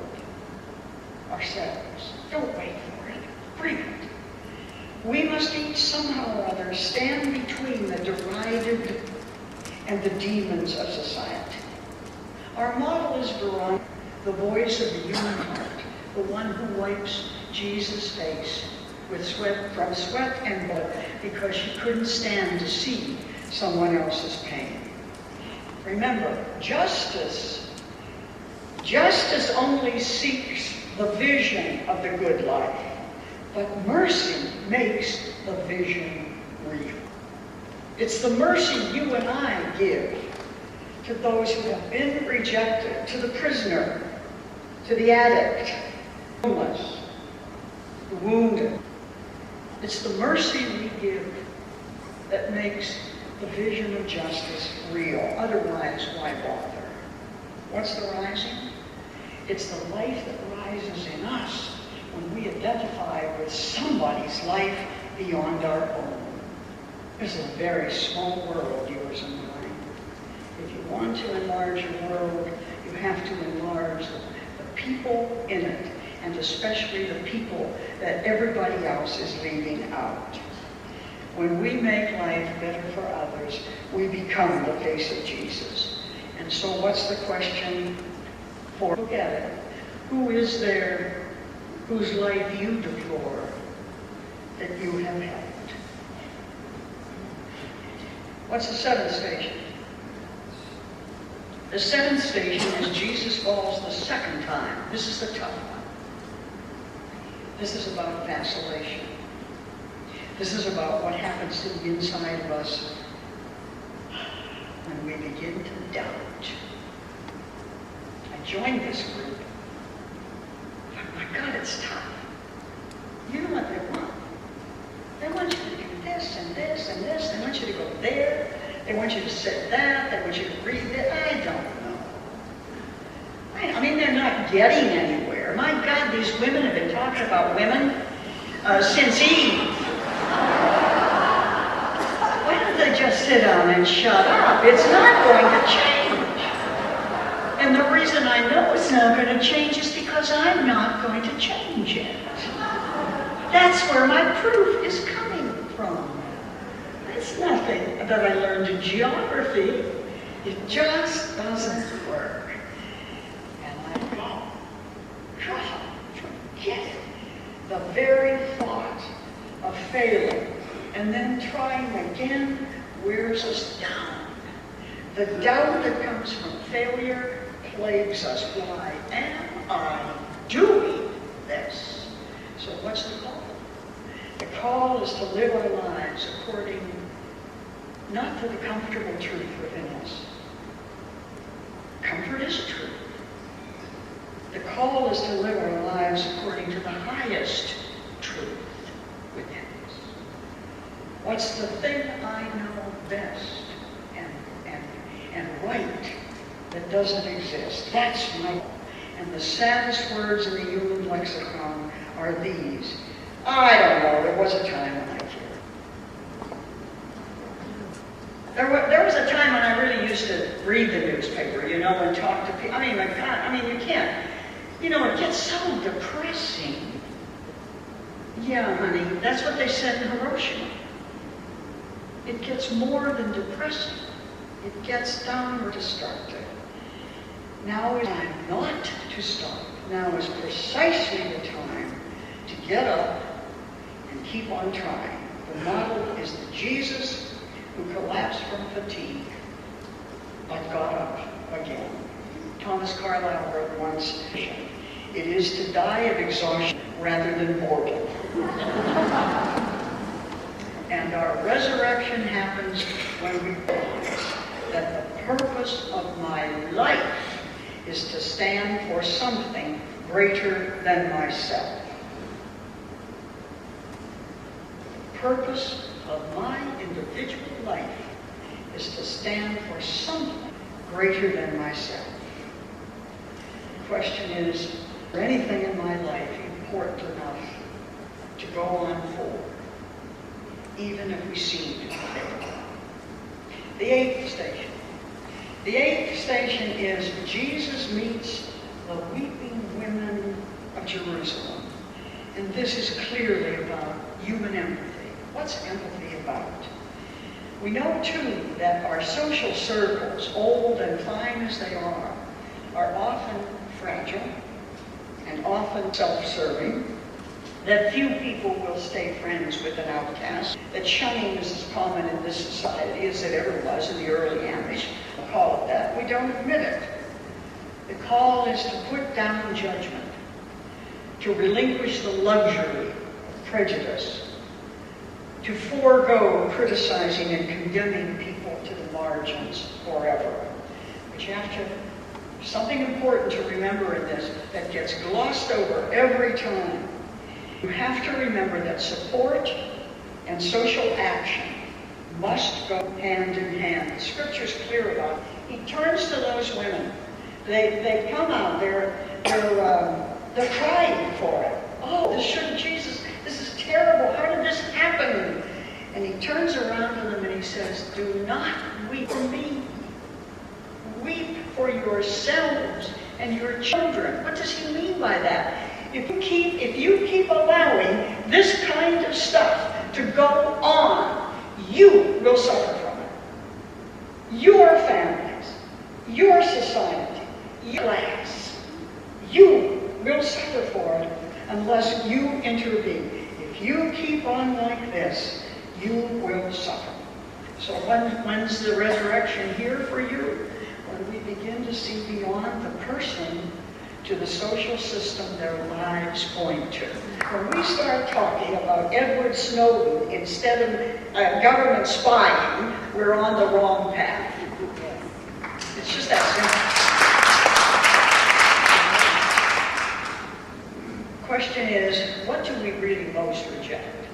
ourselves. Don't wait for it. Bring it. We must each somehow or other stand between the derided and the demons of society. Our model is Veronica, the voice of the human heart, the one who wipes Jesus' face with sweat and blood because she couldn't stand to see someone else's pain. Remember, justice only seeks the vision of the good life, but mercy makes the vision real. It's the mercy you and I give to those who have been rejected, to the prisoner, to the addict, the homeless, the wounded. It's the mercy we give that makes the vision of justice real. Otherwise, why bother? What's the rising? It's the life that rises in us when we identify with somebody's life beyond our own. It's a very small world, yours and mine. If you want to enlarge your world, you have to enlarge the people in it, and especially the people that everybody else is leaving out. When we make life better for others, we become the face of Jesus. And so what's the question for? Look at it. Who is there whose life you deplore that you have helped? What's the seventh station? The seventh station is Jesus falls the second time. This is the tough one. This is about vacillation. This is about what happens to the inside of us when we begin to doubt. I joined this group, but my God, it's tough. You know what they want? They want you to do this and this and this. They want you to go there. They want you to say that. They want you to read it. I don't know. I mean, they're not getting anywhere. My God, these women have been talking about women since Eve. Why don't they just sit down and shut up? It's not going to change. And the reason I know it's not going to change is because I'm not going to change it. That's where my proof is coming from. It's nothing that I learned in geography. It just doesn't work. And I go, God, forget it. The very thought of failing and then trying again wears us down. The doubt that comes from failure plagues us. Why am I doing this? So what's the call? The call is to live our lives according not to the comfortable truth within us. Comfort is a truth. The call is to live our lives according to the highest truth within us. What's the thing I know best and right that doesn't exist? That's my goal. And the saddest words in the human lexicon are these. I don't know, there was a time when I cared. There was a time when I really used to read the newspaper, you know, and talk to people. I mean, my God, I mean, you can't. You know, it gets so depressing. Yeah, honey, that's what they said in Hiroshima. It gets more than depressing. It gets downward destructive. Now is time not to stop. Now is precisely the time to get up and keep on trying. The model is the Jesus who collapsed from fatigue, but got up again. Thomas Carlyle wrote once, "It is to die of exhaustion rather than boredom." And our resurrection happens when we realize that the purpose of my life is to stand for something greater than myself. The purpose of my individual life is to stand for something greater than myself. The question is there anything in my life important enough to go on for, even if we seem to fail? The eighth station. The eighth station is Jesus meets the weeping women of Jerusalem. And this is clearly about human empathy. What's empathy about? We know, too, that our social circles, old and fine as they are often fragile and often self-serving, that few people will stay friends with an outcast, that shunning is as common in this society as it ever was in the early Amish. We'll call it that. We don't admit it. The call is to put down judgment, to relinquish the luxury of prejudice, to forego criticizing and condemning people to the margins forever. But you have to, something important to remember in this that gets glossed over every time. You have to remember that support and social action must go hand in hand. The Scripture's clear about it. He turns to those women. They come out. They're crying for it. Oh, this shouldn't, Jesus. This is terrible. How did this happen? And he turns around to them and he says, "Do not weep for me. Weep for yourselves and your children." What does he mean by that? If you keep allowing this kind of stuff to go on, you will suffer from it. Your families, your society, your class, you will suffer for it unless you intervene. If you keep on like this, you will suffer. So when's the resurrection here for you? When we begin to see beyond the person to the social system their lives point to. When we start talking about Edward Snowden instead of government spying, we're on the wrong path. It's just that simple. Question is, what do we really most reject?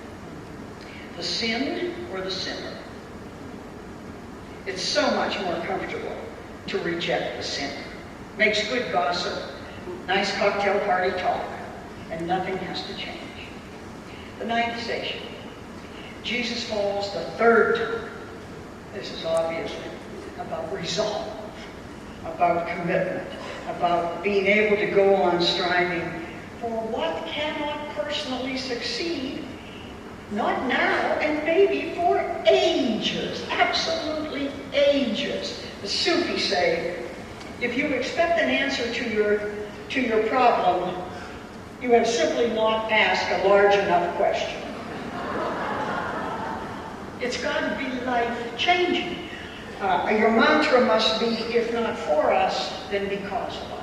The sinned or the sinner? It's so much more comfortable to reject the sinner. Makes good gossip, nice cocktail party talk, and nothing has to change. The ninth station. Jesus falls the third time. This is obviously about resolve, about commitment, about being able to go on striving for what cannot personally succeed, not now, and maybe for ages, absolutely ages. The Sufis say, if you expect an answer to your problem, you have simply not asked a large enough question. It's got to be life-changing. Your mantra must be, if not for us, then because of us.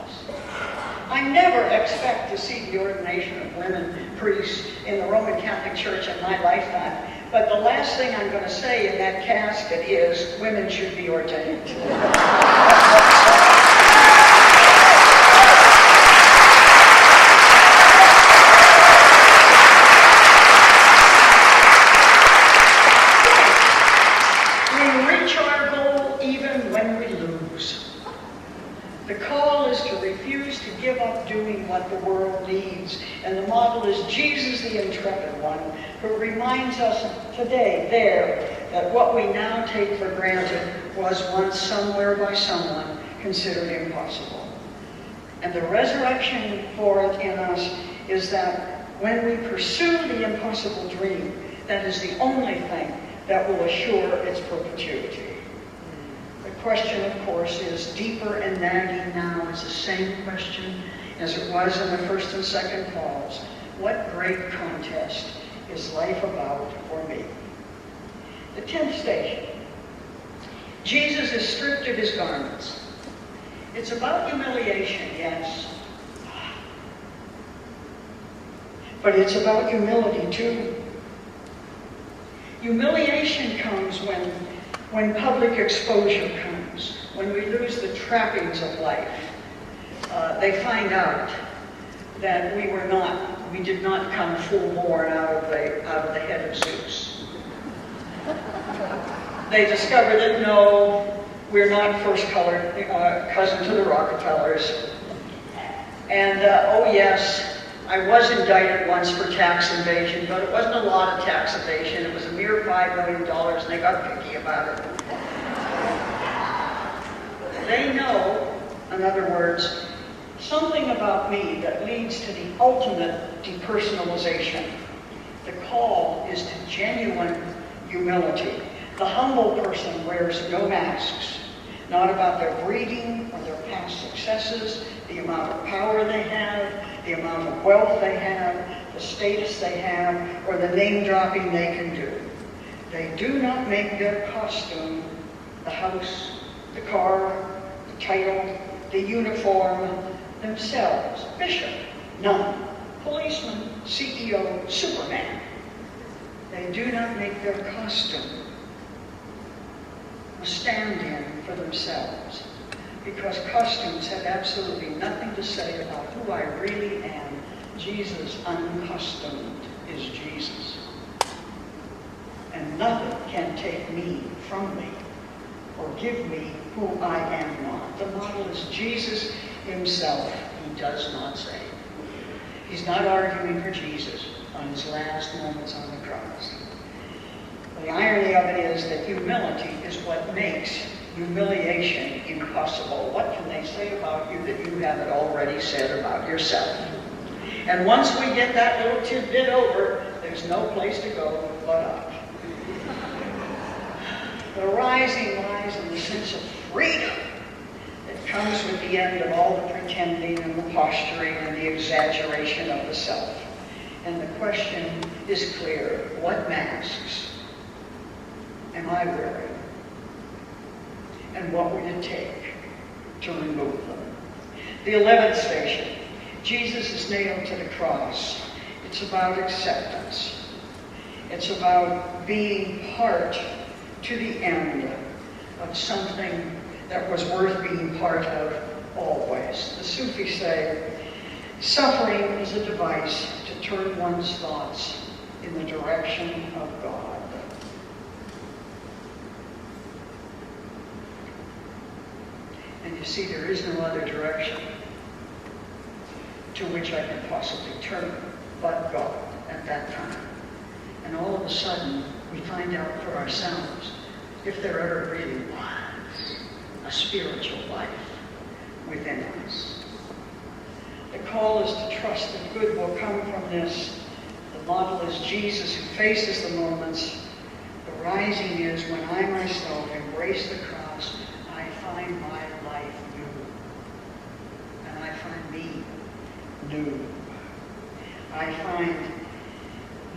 I never expect to see the ordination of women priests in the Roman Catholic Church in my lifetime, but the last thing I'm going to say in that casket is, women should be ordained. What the world needs. And the model is Jesus, the intrepid one, who reminds us today, that what we now take for granted was once somewhere by someone considered impossible. And the resurrection for it in us is that when we pursue the impossible dream, that is the only thing that will assure its perpetuity. The question, of course, is deeper and nagging now. It's the same question as it was in the first and second falls. What great contest is life about for me? The 10th station. Jesus is stripped of his garments. It's about humiliation, yes. But it's about humility too. Humiliation comes when public exposure comes. when we lose the trappings of life, they find out that we did not come full-born out of the head of Zeus. They discover that no, we're not first-colored cousin to the Rockefellers. And oh yes, I was indicted once for tax evasion, but it wasn't a lot of tax evasion. It was a mere $5 million, and they got picky about it. They know, in other words, something about me that leads to the ultimate depersonalization. The call is to genuine humility. The humble person wears no masks, not about their breeding or their past successes, the amount of power they have, the amount of wealth they have, the status they have, or the name dropping they can do. They do not make their costume the house, the car, the title, the uniform, themselves. Bishop, nun, policeman, CEO, Superman. They do not make their costume a stand-in for themselves, because costumes have absolutely nothing to say about who I really am. Jesus uncostumed is Jesus. And nothing can take me from me or give me who I am not. The model is Jesus himself. He does not say. He's not arguing for Jesus on his last moments on the cross. The irony of it is that humility is what makes humiliation impossible. What can they say about you that you haven't already said about yourself? And once we get that little tidbit over, there's no place to go but up. The rising lies in the sense of freedom that comes with the end of all the pretending and the posturing and the exaggeration of the self. And the question is clear: what masks am I wearing? And what would it take to remove them? The 11th station. Jesus is nailed to the cross. It's about acceptance. It's about being part to the end of something that was worth being part of always. The Sufis say, suffering is a device to turn one's thoughts in the direction of God. And you see, there is no other direction to which I can possibly turn but God at that time. And all of a sudden, we find out for ourselves if there ever really was a spiritual life within us. The call is to trust that good will come from this. The model is Jesus who faces the moments. The rising is when I myself embrace the cross, I find my life new. And I find me new. I find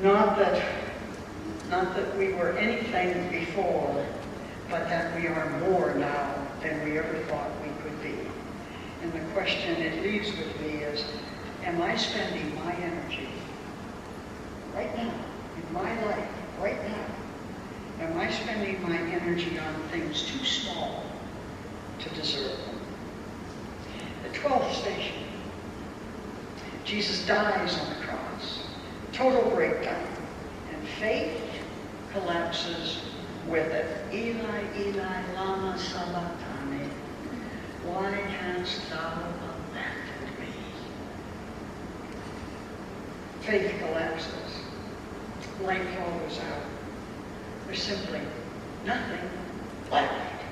not that we were anything before, but that we are more now than we ever thought we could be. And the question it leaves with me is, am I spending my energy right now, in my life, right now? Am I spending my energy on things too small to deserve them? The 12th station. Jesus dies on the cross. Total breakdown. And faith collapses with it. Eli, Eli, lama sabachthani. Why hast thou abandoned me? Faith collapses. Light follows out. There's simply nothing left.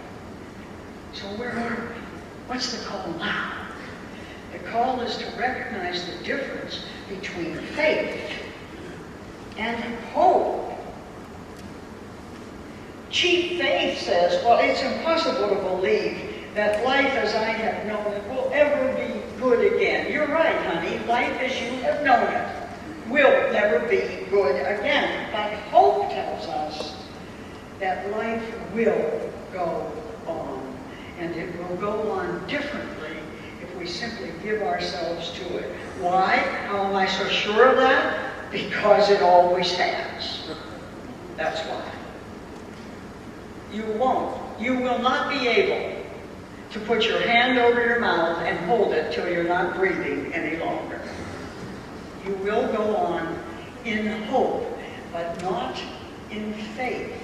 So where are we? What's the call now? The call is to recognize the difference between faith and hope. Cheap faith says, well, it's impossible to believe that life as I have known it will ever be good again. You're right, honey. Life as you have known it will never be good again. But hope tells us that life will go on. And it will go on differently if we simply give ourselves to it. Why? How am I so sure of that? Because it always has. That's why. You won't. You will not be able to put your hand over your mouth and hold it till you're not breathing any longer. You will go on in hope, but not in faith.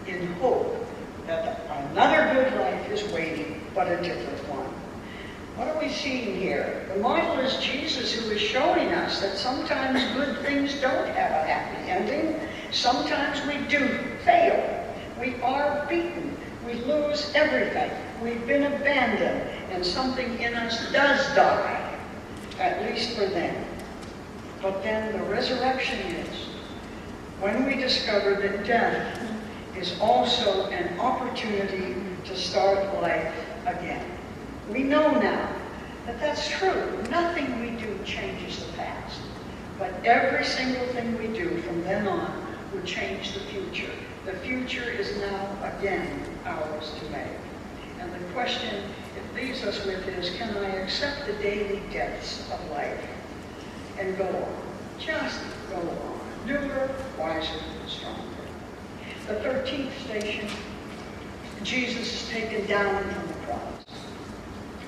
In hope that another good life is waiting, but a different one. What are we seeing here? The model is Jesus, who is showing us that sometimes good things don't have a happy ending. Sometimes we do fail. We are beaten. We lose everything. We've been abandoned. And something in us does die, at least for them. But then the resurrection is when we discover that death is also an opportunity to start life again. We know now that that's true. Nothing we do changes the past. But every single thing we do from then on will change the future. The future is now again ours to make. And the question it leaves us with is, can I accept the daily deaths of life and go on? Just go on. Newer, wiser, stronger. The 13th station, Jesus is taken down from the cross.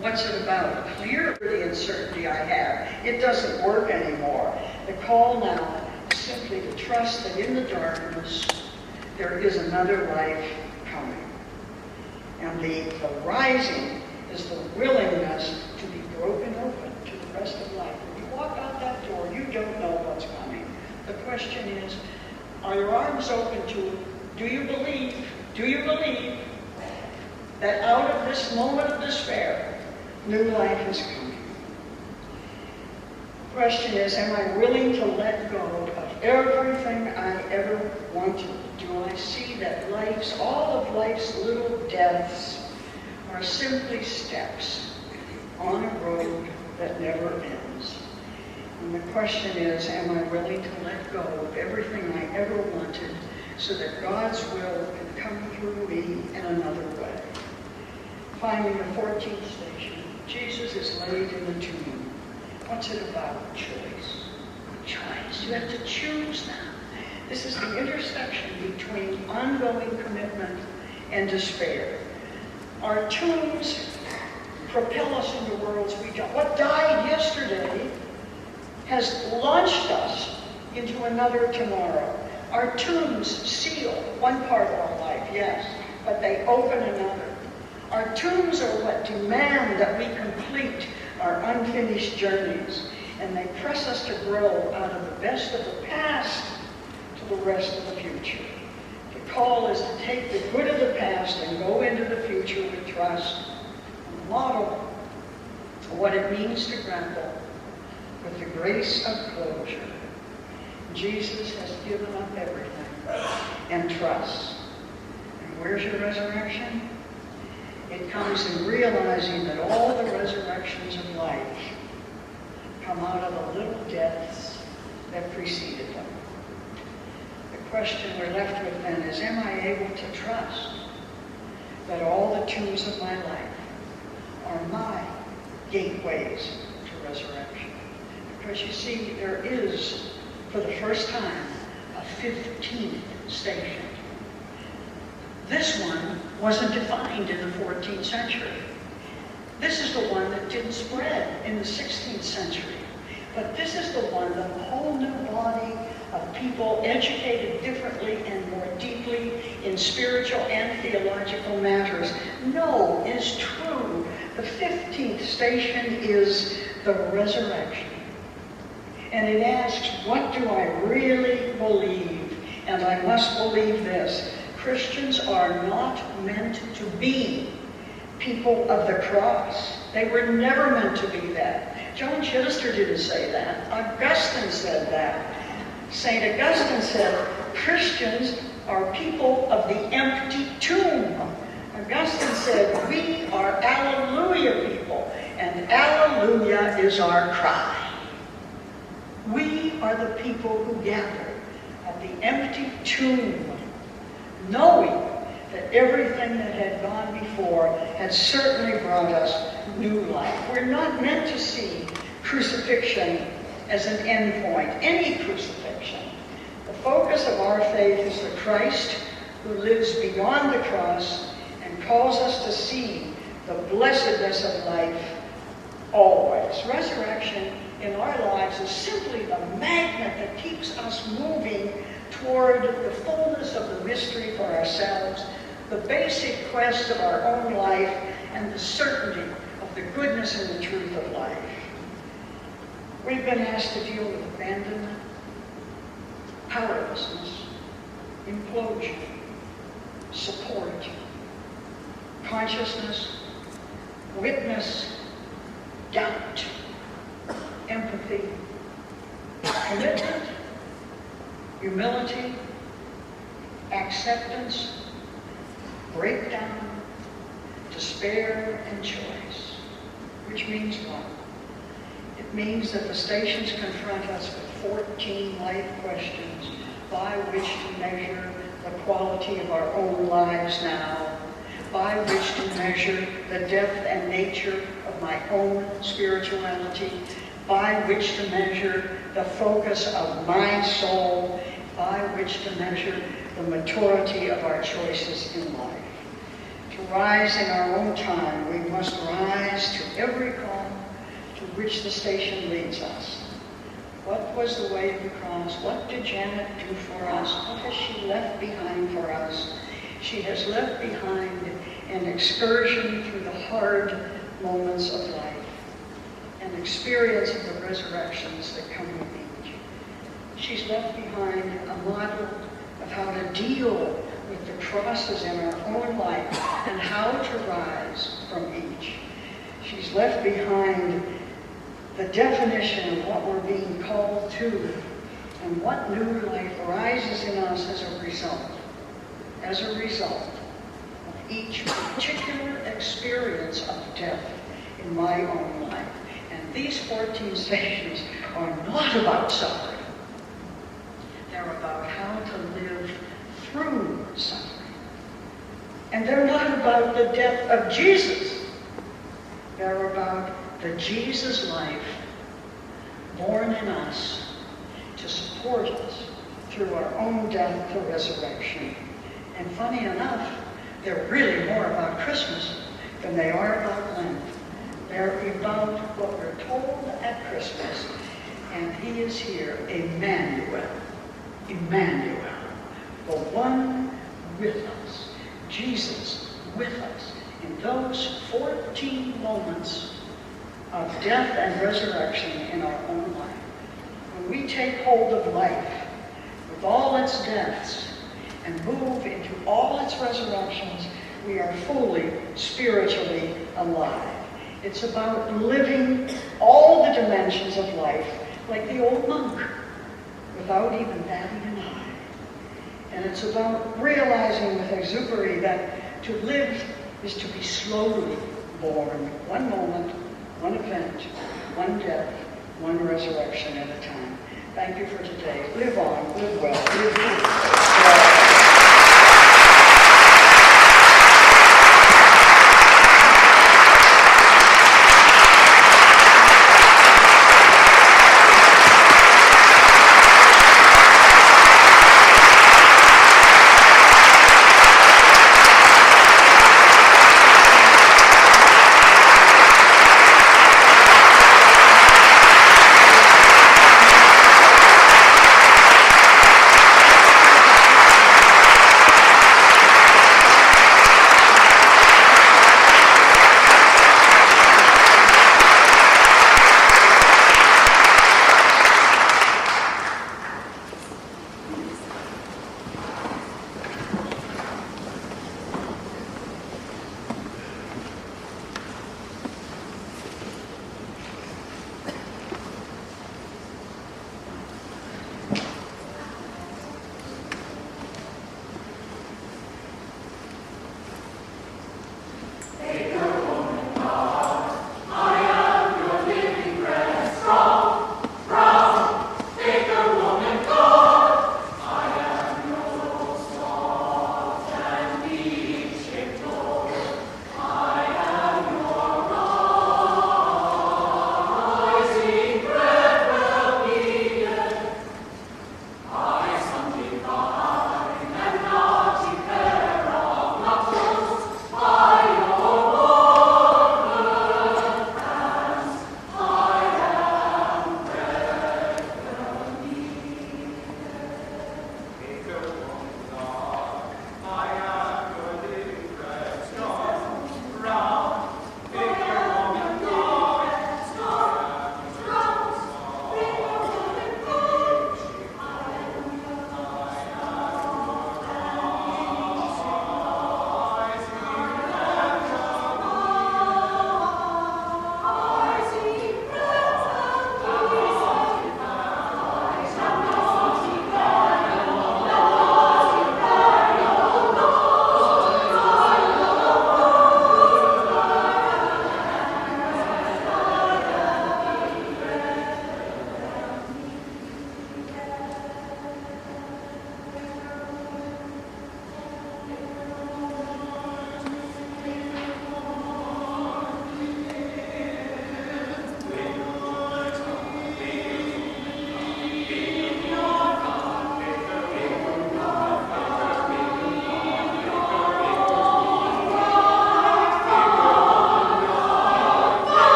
What's it about? Clear the uncertainty I have. It doesn't work anymore. The call now is simply to trust that in the darkness there is another life coming. And the rising is the willingness to be broken open to the rest of life. When you walk out that door, you don't know what's coming. The question is, are your arms open to, do you believe that out of this moment of despair, new life is coming? The question is, am I willing to let go of everything I ever wanted? Do I see that all of life's little deaths are simply steps on a road that never ends? And the question is, am I willing to let go of everything I ever wanted so that God's will can come through me in another way? Finally, the 14th station, Jesus is laid in the tomb. What's it about? Choice. Choice. You have to choose now. This is the intersection between ongoing commitment and despair. Our tombs propel us into worlds we don't. What died yesterday has launched us into another tomorrow. Our tombs seal one part of our life, yes, but they open another. Our tombs are what demand that we complete our unfinished journeys, and they press us to grow out of the best of the past to the rest of the future. The call is to take the good of the past and go into the future with trust, and model what it means to grapple with the grace of closure. Jesus has given up everything and trust. And where's your resurrection? It comes in realizing that all the resurrections of life come out of the little deaths that preceded them. The question we're left with then is, am I able to trust that all the tombs of my life are my gateways to resurrection? Because you see, there is, for the first time, a 15th station. This one wasn't defined in the 14th century. This is the one that didn't spread in the 16th century. But this is the one that a whole new body of people educated differently and more deeply in spiritual and theological matters know is true. The 15th station is the resurrection. And it asks, what do I really believe? And I must believe this. Christians are not meant to be people of the cross. They were never meant to be that. John Chittister didn't say that. Augustine said that. St. Augustine said, Christians are people of the empty tomb. Augustine said, we are Alleluia people, and Alleluia is our cry. We are the people who gather at the empty tomb, knowing that everything that had gone before had certainly brought us new life. We're not meant to see crucifixion as an end point, any crucifixion. The focus of our faith is the Christ who lives beyond the cross and calls us to see the blessedness of life always. Resurrection in our lives is simply the magnet that keeps us moving toward the fullness of the mystery for ourselves, the basic quest of our own life, and the certainty of the goodness and the truth of life. We've been asked to deal with abandonment, powerlessness, implosion, support, consciousness, witness, doubt, empathy, commitment, humility, acceptance, breakdown, despair, and choice. Which means what? It means that the stations confront us with 14 life questions by which to measure the quality of our own lives now, by which to measure the depth and nature of my own spirituality, by which to measure the focus of my soul, by which to measure the maturity of our choices in life. To rise in our own time, we must rise to every call to which the station leads us. What was the way of the cross? What did Janet do for us? What has she left behind for us? She has left behind an excursion through the hard moments of life, an experience of the resurrections that come with each. She's left behind a model of how to deal with the crosses in our own life and how to rise from each. She's left behind the definition of what we're being called to and what new life arises in us as a result of each particular experience of death in my own life. And these 14 stations are not about suffering. They're about how to live through suffering. And they're not about the death of Jesus. They're about the Jesus life born in us to support us through our own death to resurrection. And funny enough, they're really more about Christmas than they are about Lent. They're about what we're told at Christmas. And he is here, Emmanuel. Emmanuel, the one with us, Jesus with us in those 14 moments of death and resurrection in our own life. When we take hold of life with all its deaths and move into all its resurrections, we are fully spiritually alive. It's about living all the dimensions of life like the old monk, without even batting an eye. And it's about realizing with exuberance that to live is to be slowly born, one moment, one event, one death, one resurrection at a time. Thank you for today. Live on, live well, live good.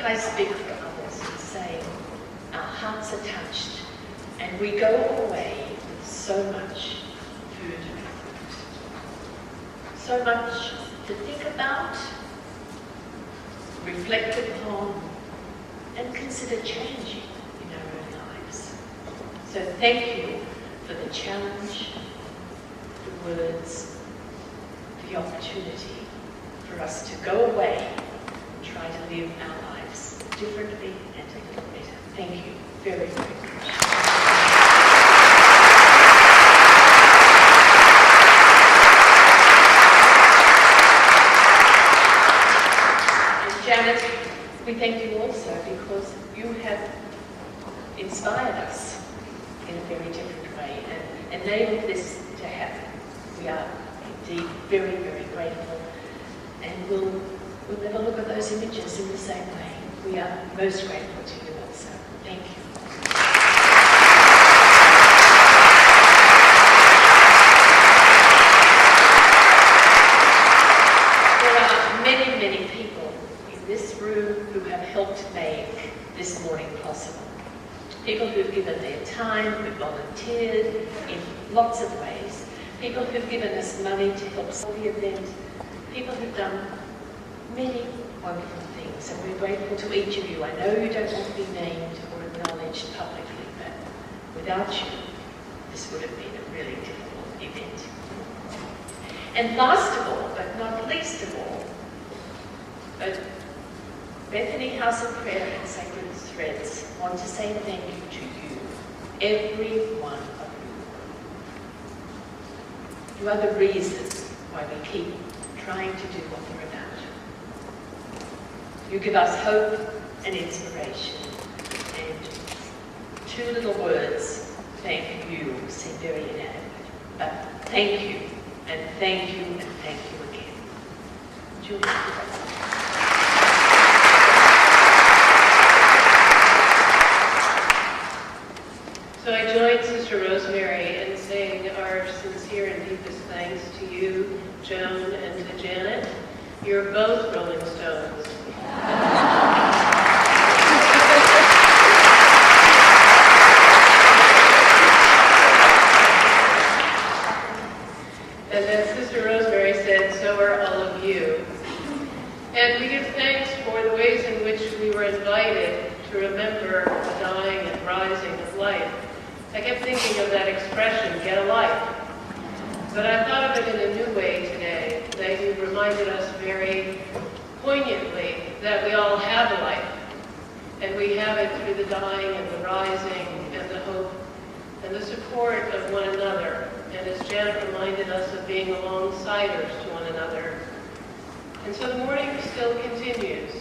I speak for others in saying our hearts are touched and we go away with so much food, so much to think about, reflect upon, and consider changing in our own lives. So thank you for the challenge, the words, the opportunity for us to go away and try to live our lives differently and a little better. Thank you very, very much. And Janet, we thank you also because you have inspired us in a very different way and enabled this to happen. We are indeed very, very grateful, and we'll never look at those images in the same way. We are most grateful to you also. Thank you. There are many, many people in this room who have helped make this morning possible. People who've given their time, who've volunteered in lots of ways. People who've given us money to help support the event. People who've done many wonderful things, and we're grateful to each of you. I know you don't want to be named or acknowledged publicly, but without you, this would have been a really difficult event. And last of all, but not least of all, Bethany House of Prayer and Sacred Threads want to say thank you to you, every one of you. You are the reason why we keep trying to do what we're about. You give us hope and inspiration, and two little words, thank you, seem very inadequate, but thank you, and thank you, and thank you again. Julie. So I join Sister Rosemary in saying our sincere and deepest thanks to you, Joan, and to Janet. You're both Rolling Stones. And as Sister Rosemary said, so are all of you. And we give thanks for the ways in which we were invited to remember the dying and rising of life. I kept thinking of that expression, get a life. But I thought of it in a new way today, that you reminded us very poignantly that we all have a life. And we have it through the dying and the rising and the hope and the support of one another. And as Janet reminded us of being alongsiders to one another. And so the morning still continues,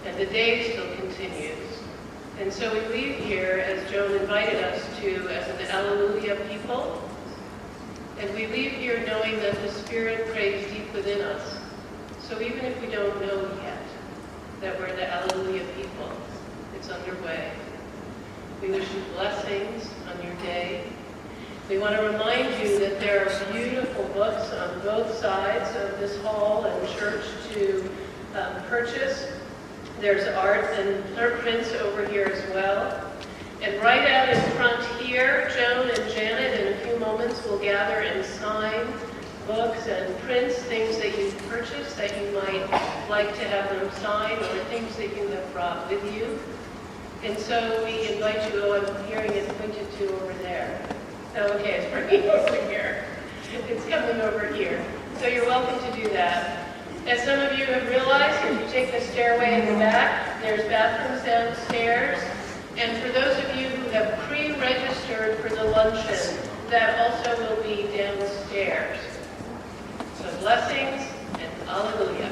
and the day still continues. And so we leave here, as Joan invited us to, as an Alleluia people. And we leave here knowing that the Spirit prays deep within us. So even if we don't know yet that we're the Alleluia people, it's underway. We wish you blessings on your day. We want to remind you that there are beautiful books on both sides of this hall and church to purchase. There's art and prints over here as well. And right out in front here, Joan and Janet in a few moments will gather and sign books and prints, things that you've purchased that you might like to have them sign, or things that you have brought with you. And so we invite you, I'm hearing it pointed to over there. Oh, okay, it's bringing over here. It's coming over here. So you're welcome to do that. As some of you have realized, if you take the stairway in the back, there's bathrooms downstairs. And for those of you who have pre-registered for the luncheon, that also will be downstairs. So blessings and hallelujah.